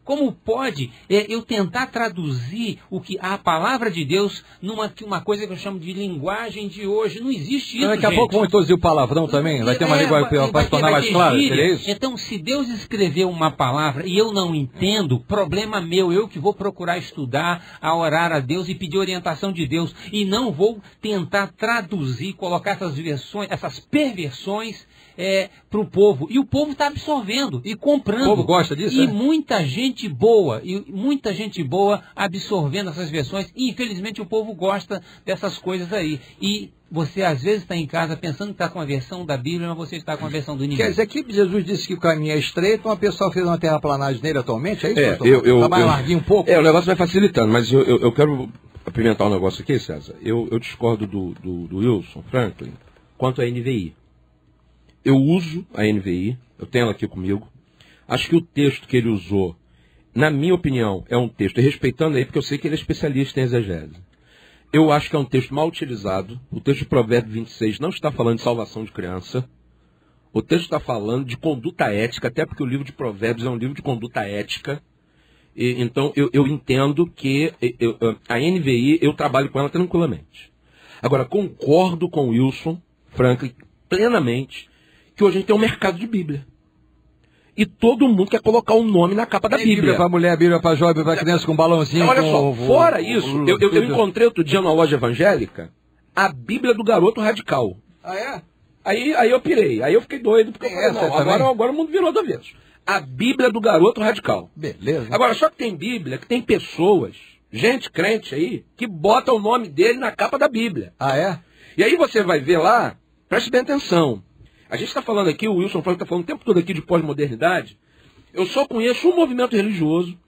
Como pode eu tentar traduzir a palavra de Deus numa coisa que eu chamo de linguagem de hoje? Não existe isso, daqui a pouco vão introduzir o palavrão também? Vai ter uma língua para tornar mais clara? Então, se Deus escreveu uma palavra e eu não entendo, problema meu, eu que vou procurar estudar, a orar a Deus e pedir orientação de Deus. E não vou tentar traduzir, colocar essas versões, essas perversões para o povo. E o povo está absorvendo e comprando. O povo gosta disso? E muita gente boa absorvendo essas versões. E infelizmente o povo gosta dessas coisas aí. E você às vezes está em casa pensando que está com a versão da Bíblia, mas você está com a versão do inimigo. Quer dizer que Jesus disse que o caminho é estreito, uma pessoa fez uma terraplanagem nele atualmente? É isso? Está mais larguinho um pouco? O negócio vai facilitando, mas eu quero apimentar um negócio aqui, César. Eu discordo do Wilson Franklin quanto à NVI. Eu uso a NVI, eu tenho ela aqui comigo. Acho que o texto que ele usou, na minha opinião, é um texto, respeitando aí, porque eu sei que ele é especialista em exegese. Eu acho que é um texto mal utilizado. O texto de Provérbios 26 não está falando de salvação de criança. O texto está falando de conduta ética, até porque o livro de Provérbios é um livro de conduta ética. Então, eu entendo que a NVI, eu trabalho com ela tranquilamente. Agora, concordo com o Wilson Franklin plenamente que hoje a gente tem um mercado de Bíblia. E todo mundo quer colocar um nome na capa da Bíblia. Bíblia para mulher, Bíblia para jovem, para criança com balãozinho. Olha só, fora isso, eu encontrei outro dia numa loja evangélica a Bíblia do Garoto Radical. Aí eu pirei, aí eu fiquei doido, porque agora o mundo virou do avesso. A Bíblia do Garoto Radical. Beleza. Agora, só que tem Bíblia, que tem pessoas, gente crente aí, que bota o nome dele na capa da Bíblia. E aí você vai ver lá, preste bem atenção. A gente está falando aqui, o Wilson está falando o tempo todo aqui de pós-modernidade. Eu só conheço um movimento religioso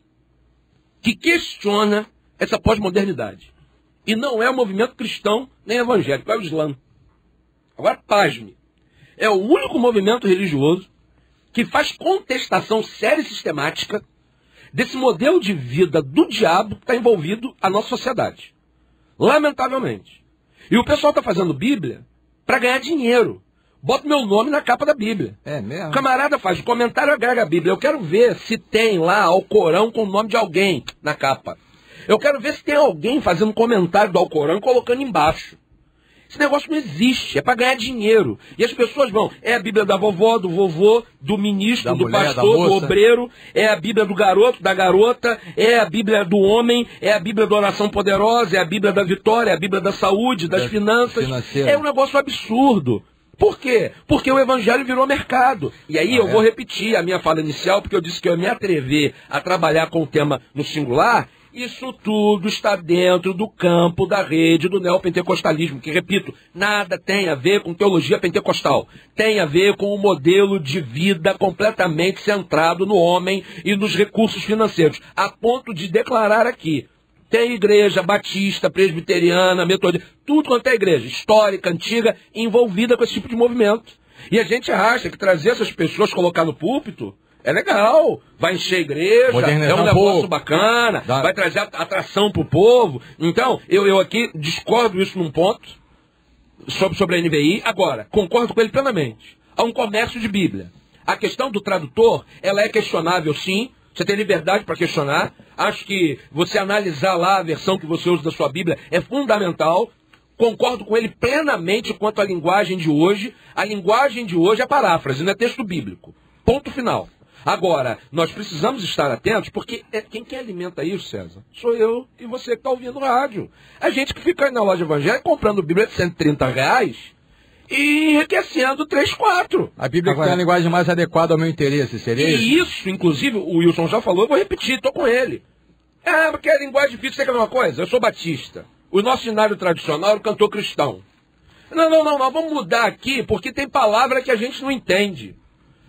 que questiona essa pós-modernidade. E não é o movimento cristão nem evangélico, é o Islã. Agora, pasme. É o único movimento religioso que faz contestação séria e sistemática desse modelo de vida do diabo que está envolvido a nossa sociedade. Lamentavelmente. E o pessoal está fazendo Bíblia para ganhar dinheiro. Bota meu nome na capa da Bíblia. É mesmo? O camarada faz o comentário, agrega a Bíblia. Eu quero ver se tem lá Alcorão com o nome de alguém na capa. Eu quero ver se tem alguém fazendo comentário do Alcorão e colocando embaixo. Esse negócio não existe, é para ganhar dinheiro. E as pessoas vão, é a Bíblia da vovó, do vovô, do ministro, do pastor, do obreiro, é a Bíblia do garoto, da garota, é a Bíblia do homem, é a Bíblia da oração poderosa, é a Bíblia da vitória, é a Bíblia da saúde, das finanças. Financeiro. É um negócio absurdo. Por quê? Porque o evangelho virou mercado. E aí eu vou repetir a minha fala inicial, porque eu disse que eu ia me atrever a trabalhar com o tema no singular. Isso tudo está dentro do campo da rede do neopentecostalismo, que, repito, nada tem a ver com teologia pentecostal. Tem a ver com um modelo de vida completamente centrado no homem e nos recursos financeiros, a ponto de declarar aqui: tem igreja batista, presbiteriana, metodista, tudo quanto é igreja, histórica, antiga, envolvida com esse tipo de movimento. E a gente acha que trazer essas pessoas, colocar no púlpito, é legal, vai encher a igreja, é um negócio bacana, vai trazer atração para o povo. Então, eu aqui discordo isso num ponto, sobre a NVI. Agora, concordo com ele plenamente. Há um comércio de Bíblia. A questão do tradutor, ela é questionável, sim. Você tem liberdade para questionar. Acho que você analisar lá a versão que você usa da sua Bíblia é fundamental. Concordo com ele plenamente quanto à linguagem de hoje. A linguagem de hoje é paráfrase, não é texto bíblico. Ponto final. Agora, nós precisamos estar atentos, porque quem que alimenta isso, César? Sou eu e você que está ouvindo rádio. A gente que fica aí na loja evangélica comprando Bíblia de R$130 e enriquecendo 3, 4. A Bíblia agora, que tem a linguagem mais adequada ao meu interesse, seria isso? E isso, inclusive, o Wilson já falou, eu vou repetir, estou com ele. Porque a linguagem difícil, você quer ver uma coisa? Eu sou batista. O nosso cenário tradicional é o cantor cristão. Não, vamos mudar aqui, porque tem palavra que a gente não entende.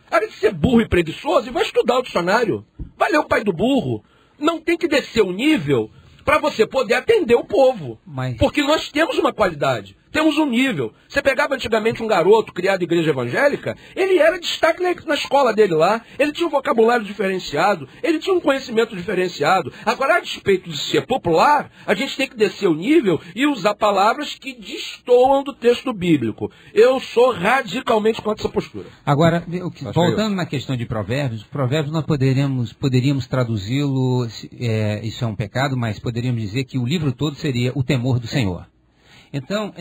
A gente ser burro e preguiçoso e vai estudar o dicionário. Vai ler o pai do burro. Não tem que descer o nível para você poder atender o povo. Porque nós temos uma qualidade, temos um nível. Você pegava antigamente um garoto criado em igreja evangélica, ele era destaque na escola dele lá, ele tinha um vocabulário diferenciado, ele tinha um conhecimento diferenciado. Agora, a despeito de ser popular, a gente tem que descer o nível e usar palavras que destoam do texto bíblico. Eu sou radicalmente contra essa postura. Agora, voltando na questão de Provérbios nós poderíamos traduzi-lo, isso é um pecado, mas poderíamos dizer que o livro todo seria o temor do Senhor. Então,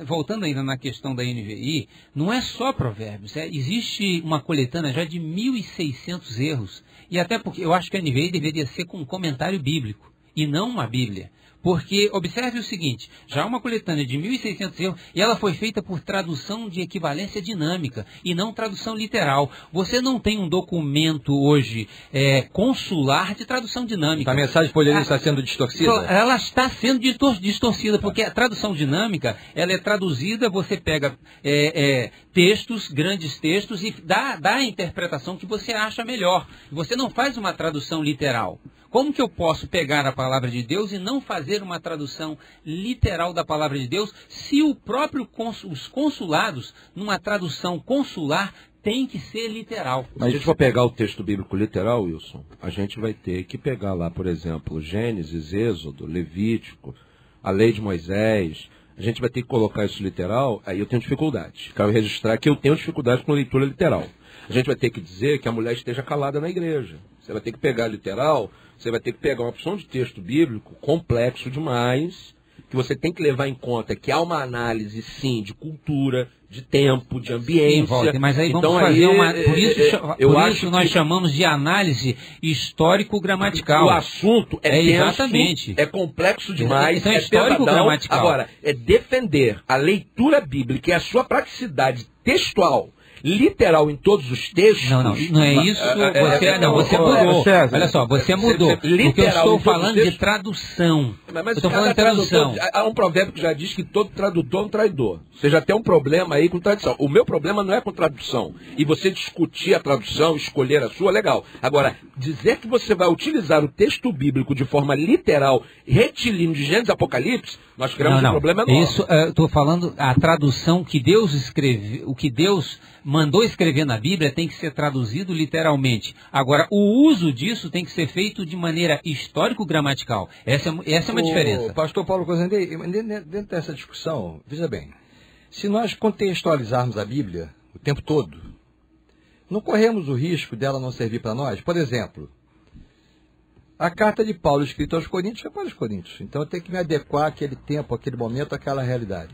voltando ainda na questão da NVI, não é só Provérbios, existe uma coletânea já de 1.600 erros, e até porque eu acho que a NVI deveria ser com um comentário bíblico, e não uma Bíblia. Porque, observe o seguinte, já há uma coletânea de 1.600 erros, e ela foi feita por tradução de equivalência dinâmica, e não tradução literal. Você não tem um documento hoje consular de tradução dinâmica. A mensagem poderia estar sendo distorcida? Ela está sendo distorcida, porque a tradução dinâmica, ela é traduzida, você pega textos, grandes textos, e dá a interpretação que você acha melhor. Você não faz uma tradução literal. Como que eu posso pegar a palavra de Deus e não fazer uma tradução literal da palavra de Deus, se os consulados, numa tradução consular, tem que ser literal? Se a gente for pegar o texto bíblico literal, Wilson, a gente vai ter que pegar lá, por exemplo, Gênesis, Êxodo, Levítico, a lei de Moisés. A gente vai ter que colocar isso literal, aí eu tenho dificuldade. Quero registrar que eu tenho dificuldade com leitura literal. A gente vai ter que dizer que a mulher esteja calada na igreja. Você vai ter que pegar literal, você vai ter que pegar uma opção de texto bíblico complexo demais, que você tem que levar em conta que há uma análise, sim, de cultura, de tempo, de ambiência. Sim, mas aí vamos fazer uma... Por isso nós chamamos de análise histórico-gramatical. O assunto é denso, exatamente. É complexo demais, então, histórico-gramatical. Agora, é defender a leitura bíblica e a sua praticidade textual, literal em todos os textos. Não é isso. Você mudou. Olha só, você mudou. Porque eu estou falando de tradução. Mas eu estou falando de tradução. Há um provérbio que já diz que todo tradutor é um traidor. Você já tem um problema aí com tradução. O meu problema não é com tradução. E você discutir a tradução, escolher a sua, legal. Agora, dizer que você vai utilizar o texto bíblico de forma literal, retilíneo de Gênesis e Apocalipse, nós criamos um problema enorme. Isso, estou falando a tradução que Deus escreveu, o que Deus mandou escrever na Bíblia tem que ser traduzido literalmente. Agora, o uso disso tem que ser feito de maneira histórico-gramatical. Essa é uma diferença. Pastor Paulo Cosendei, dentro dessa discussão, veja bem, se nós contextualizarmos a Bíblia o tempo todo, não corremos o risco dela não servir para nós? Por exemplo, a carta de Paulo escrita aos Coríntios foi para os Coríntios. Então eu tenho que me adequar àquele tempo, àquele momento, àquela realidade.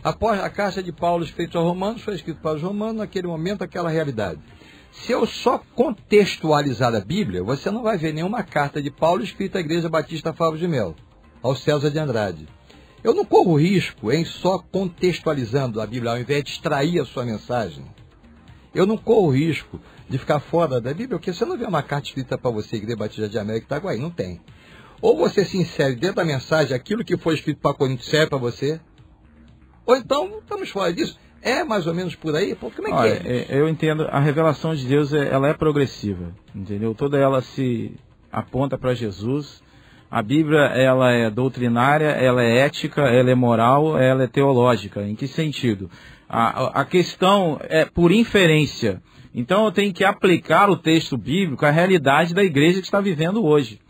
A carta de Paulo escrita aos Romanos foi escrita para os Romanos, naquele momento, àquela realidade. Se eu só contextualizar a Bíblia, você não vai ver nenhuma carta de Paulo escrita à Igreja Batista Favo de Melo, ao César de Andrade. Eu não corro risco em só contextualizando a Bíblia, ao invés de extrair a sua mensagem. Eu não corro risco de ficar fora da Bíblia, porque você não vê uma carta escrita para você, Igreja Batista de América Itaguaí, não tem. Ou você se insere dentro da mensagem, aquilo que foi escrito para Coríntios serve para você, ou então estamos fora disso. É mais ou menos por aí? Pô, como é que é? Eu entendo, a revelação de Deus ela é progressiva, entendeu? Toda ela se aponta para Jesus. A Bíblia, ela é doutrinária, ela é ética, ela é moral, ela é teológica. Em que sentido? A questão é por inferência. Então eu tenho que aplicar o texto bíblico à realidade da igreja que está vivendo hoje.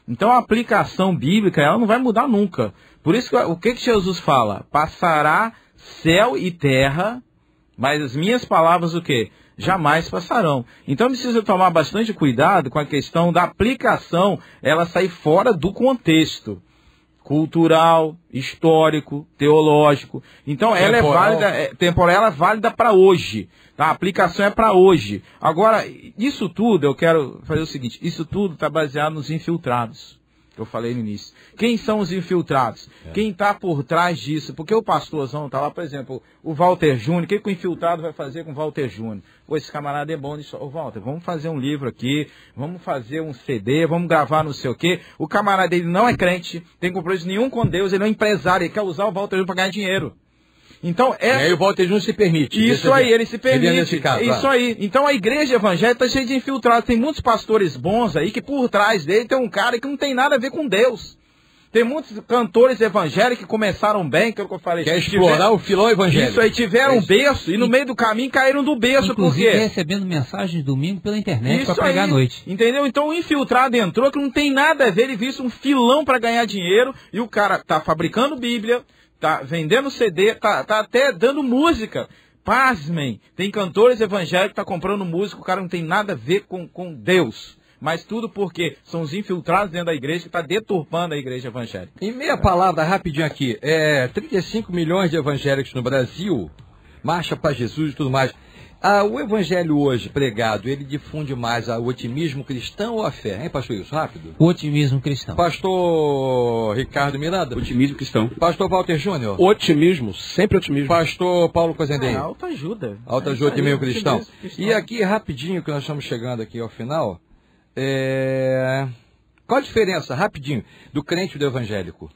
Então a aplicação bíblica, ela não vai mudar nunca. Por isso, o que Jesus fala? Passará céu e terra, mas as minhas palavras o quê? Jamais passarão. Então precisa tomar bastante cuidado com a questão da aplicação, ela sair fora do contexto cultural, histórico, teológico. Então ela é válida, temporal, ela é válida para hoje. Tá? A aplicação é para hoje. Agora, isso tudo, eu quero fazer o seguinte, isso tudo está baseado nos infiltrados. Que eu falei no início. Quem são os infiltrados? Quem está por trás disso? Porque o pastorzão está lá, por exemplo, o Walter Júnior. O que o infiltrado vai fazer com o Walter Júnior? Pô, esse camarada é bom disso. Ô, Walter, vamos fazer um livro aqui, vamos fazer um CD, vamos gravar não sei o quê. O camarada dele não é crente, tem compromisso nenhum com Deus, ele é um empresário, ele quer usar o Walter Júnior para ganhar dinheiro. Então, E aí o Walter Júnior se permite. Isso aí, ele se permite. Isso aí. Então a igreja evangélica está cheia de infiltrados. Tem muitos pastores bons aí que por trás dele tem um cara que não tem nada a ver com Deus. Tem muitos cantores evangélicos que começaram bem, que é o que eu falei. Quer explorar o filão evangélico. Isso aí, tiveram um berço e no meio do caminho caíram do berço. Inclusive por quê? recebendo mensagens de domingo pela internet para pregar à noite. Entendeu? Então o infiltrado entrou que não tem nada a ver, ele viu um filão para ganhar dinheiro e o cara tá fabricando Bíblia, tá vendendo CD, tá até dando música. Pasmem, tem cantores evangélicos que tá comprando música, o cara não tem nada a ver com Deus. Mas tudo porque são os infiltrados dentro da igreja que está deturpando a igreja evangélica. Em meia palavra, rapidinho aqui, 35 milhões de evangélicos no Brasil, marcha para Jesus e tudo mais. O evangelho hoje pregado, ele difunde mais o otimismo cristão ou a fé? Hein, pastor Wilson? Rápido. O otimismo cristão. Pastor Ricardo Miranda? Otimismo cristão. Pastor Walter Júnior? Otimismo, sempre otimismo. Pastor Paulo Cozendem? Autoajuda. Autoajuda, otimismo cristão. E aqui, rapidinho, que nós estamos chegando aqui ao final, qual a diferença, rapidinho, do crente e do evangélico?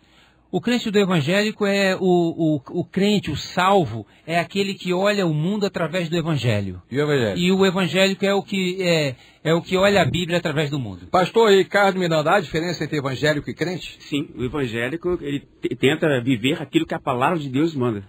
O crente do evangélico é o crente, o salvo, é aquele que olha o mundo através do evangelho. E o evangélico? E o evangélico é o que olha a Bíblia através do mundo. Pastor Ricardo Miranda, há a diferença entre evangélico e crente? Sim, o evangélico, ele tenta viver aquilo que a palavra de Deus manda.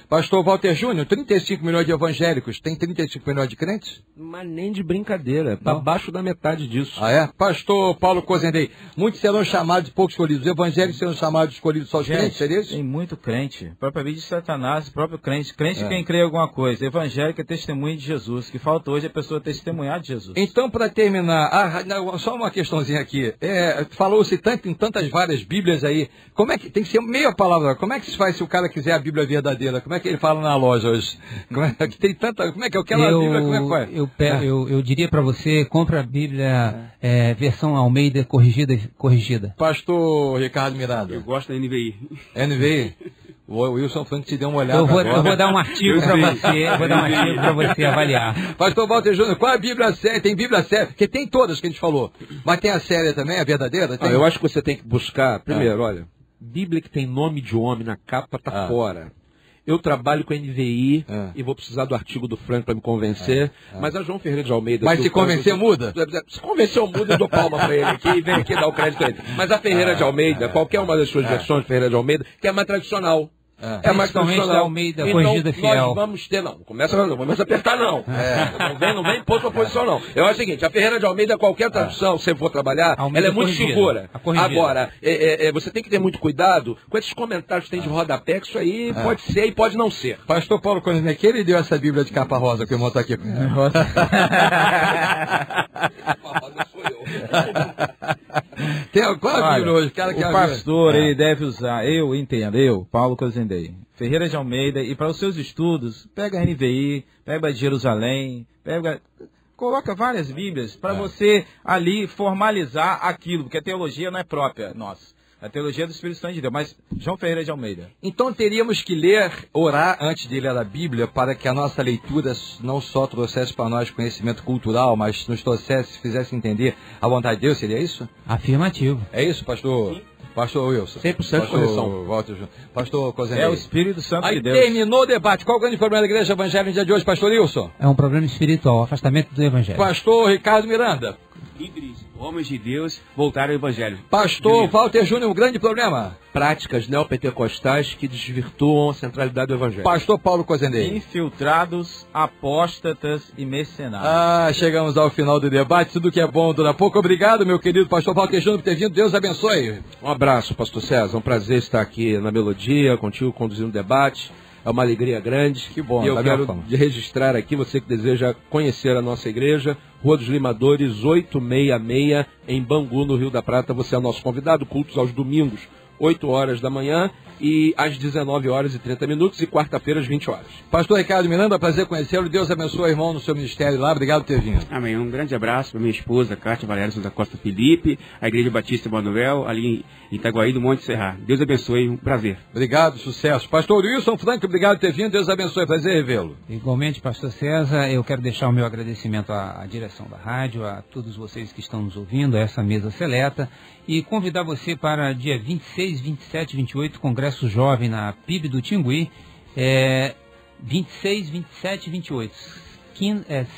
Pastor Walter Júnior, 35 milhões de evangélicos, tem 35 milhões de crentes? Mas nem de brincadeira, está abaixo da metade disso. Ah, é? Pastor Paulo Cozendei, muitos serão chamados de poucos escolhidos, os evangélicos serão chamados de escolhidos só os crentes, seria isso? Tem muito crente, propriamente de Satanás, próprio crente. Crente é quem crê em alguma coisa, evangélico é testemunho de Jesus, que falta hoje a pessoa testemunhar de Jesus. Então, para terminar, só uma questãozinha aqui, falou-se tanto em tantas várias Bíblias aí, como é que, tem que ser meia palavra, como é que se faz se o cara quiser a Bíblia verdadeira? Como é que ele fala na loja hoje? Como é que eu quero a Bíblia? Como é que faz? Eu diria para você, compra a Bíblia versão Almeida corrigida. Pastor Ricardo Miranda. Eu gosto da NVI. NVI? O Wilson Frank te deu uma olhada. Eu vou dar um artigo para você, avaliar. Pastor Walter Júnior, qual é a Bíblia séria? Tem Bíblia séria? Porque tem todas que a gente falou. Mas tem a séria também, a verdadeira? Tem? Eu acho que você tem que buscar, primeiro, olha, Bíblia que tem nome de homem na capa tá fora. Eu trabalho com a NVI e vou precisar do artigo do Frank para me convencer. Mas a João Ferreira de Almeida... Mas se convencer, muda? Se convencer, eu mudo e dou palma para ele aqui e vem aqui dar o crédito a ele. Mas a Ferreira de Almeida, qualquer uma das suas versões de Ferreira de Almeida, que é mais tradicional. É mais tradicional. Almeida, corrigida fiel. Nós vamos ter, não começa a apertar, não. Não vem pôr sua posição, não. Eu acho o seguinte, a Ferreira de Almeida, qualquer tradução, se você for trabalhar, Almeida ela é muito segura. Agora, você tem que ter muito cuidado com esses comentários que tem de rodapé, que isso aí pode ser e pode não ser. Pastor Paulo Cozendei, que ele deu essa Bíblia de capa rosa que eu monto aqui. Capa rosa sou eu. Qual a Bíblia hoje? O pastor, ele deve usar, eu entendo, Paulo Cozendei, Ferreira de Almeida, e para os seus estudos, pega a NVI, pega a de Jerusalém, coloca várias Bíblias para você ali formalizar aquilo, porque a teologia não é própria nossa. A teologia do Espírito Santo de Deus. Mas João Ferreira de Almeida. Então teríamos que orar antes de ler a Bíblia, para que a nossa leitura não só trouxesse para nós conhecimento cultural, mas nos trouxesse, fizesse entender a vontade de Deus, seria isso? Afirmativo. É isso, pastor? Pastor Wilson. 100% correção. Pastor Cozenei. É o Espírito Santo Aí de Deus. terminou o debate. Qual o grande problema da igreja evangélica no dia de hoje, pastor Wilson? É um problema espiritual, afastamento do evangelho. Pastor Ricardo Miranda. Líderes, homens de Deus, voltaram ao Evangelho. Pastor Walter Júnior, um grande problema. Práticas neopentecostais que desvirtuam a centralidade do Evangelho. Pastor Paulo Cozenei. Infiltrados, apóstatas e mercenários. Ah, chegamos ao final do debate. Tudo que é bom dura pouco. Obrigado, meu querido pastor Walter Júnior, por ter vindo. Deus abençoe. Um abraço, pastor César. É um prazer estar aqui na Melodia, contigo conduzindo o debate. É uma alegria grande. Que bom. E eu quero registrar aqui, você que deseja conhecer a nossa igreja, Rua dos Limadores, 866, em Bangu, no Rio da Prata. Você é nosso convidado, cultos aos domingos, 8 horas da manhã e às 19 horas e 30 minutos e quarta-feira às 20 horas. Pastor Ricardo Miranda, prazer conhecê-lo. Deus abençoe, irmão, no seu ministério lá. Obrigado por ter vindo. Amém. Um grande abraço para minha esposa, Cátia Valéria da Costa Felipe, a Igreja Batista Emanuel, ali em Itaguaí do Monte Serra. Deus abençoe, um prazer. Obrigado, sucesso. Pastor Wilson Franco, obrigado por ter vindo. Deus abençoe, prazer revê-lo. Igualmente, pastor César, eu quero deixar o meu agradecimento à direção da rádio, a todos vocês que estão nos ouvindo, a essa mesa seleta, e convidar você para dia 26, 27 e 28, Congresso Jovem na PIB do Tingui, 26, 27 e 28,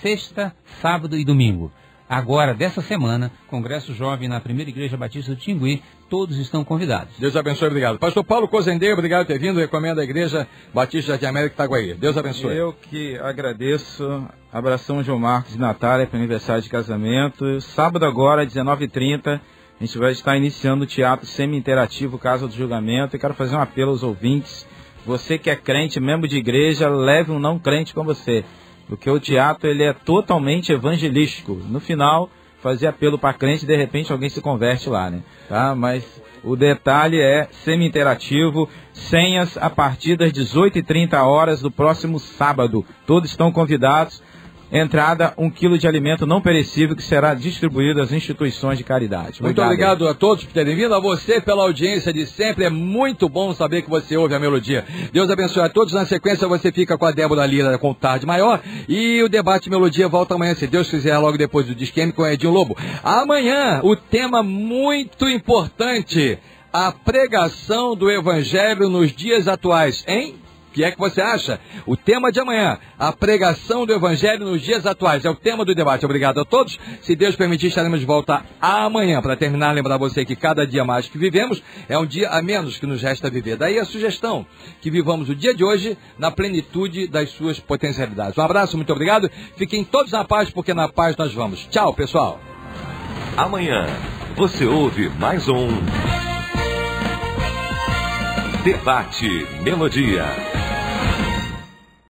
sexta, sábado e domingo. Agora, dessa semana, Congresso Jovem na Primeira Igreja Batista do Tingui, todos estão convidados. Deus abençoe, obrigado. Pastor Paulo Cozendei, obrigado por ter vindo, recomendo a Igreja Batista de América Itaguaí. Deus abençoe. Eu que agradeço. Abração João Marcos e Natália para o aniversário de casamento. Sábado agora, 19h30, a gente vai estar iniciando o teatro semi-interativo Casa do Julgamento. E quero fazer um apelo aos ouvintes. Você que é crente, membro de igreja, leve um não crente com você. Porque o teatro ele é totalmente evangelístico. No final, fazer apelo para crente e de repente alguém se converte lá, né? Tá? Mas o detalhe é semi-interativo, senhas a partir das 18h30 do próximo sábado. Todos estão convidados. Entrada, 1 quilo de alimento não perecível que será distribuído às instituições de caridade. Muito obrigado a todos por terem vindo, a você pela audiência de sempre. É muito bom saber que você ouve a Melodia. Deus abençoe a todos. Na sequência você fica com a Débora Lira com Tarde Maior e o debate Melodia volta amanhã, se Deus quiser, logo depois do Disqueme com Edinho Lobo. Amanhã, o tema muito importante, a pregação do Evangelho nos dias atuais, hein? O que é que você acha? O tema de amanhã, a pregação do Evangelho nos dias atuais, é o tema do debate. Obrigado a todos. Se Deus permitir, estaremos de volta amanhã. Para terminar, lembrar você que cada dia mais que vivemos é um dia a menos que nos resta viver. Daí a sugestão que vivamos o dia de hoje na plenitude das suas potencialidades. Um abraço, muito obrigado. Fiquem todos na paz, porque na paz nós vamos. Tchau, pessoal. Amanhã você ouve mais um Debate Melodia.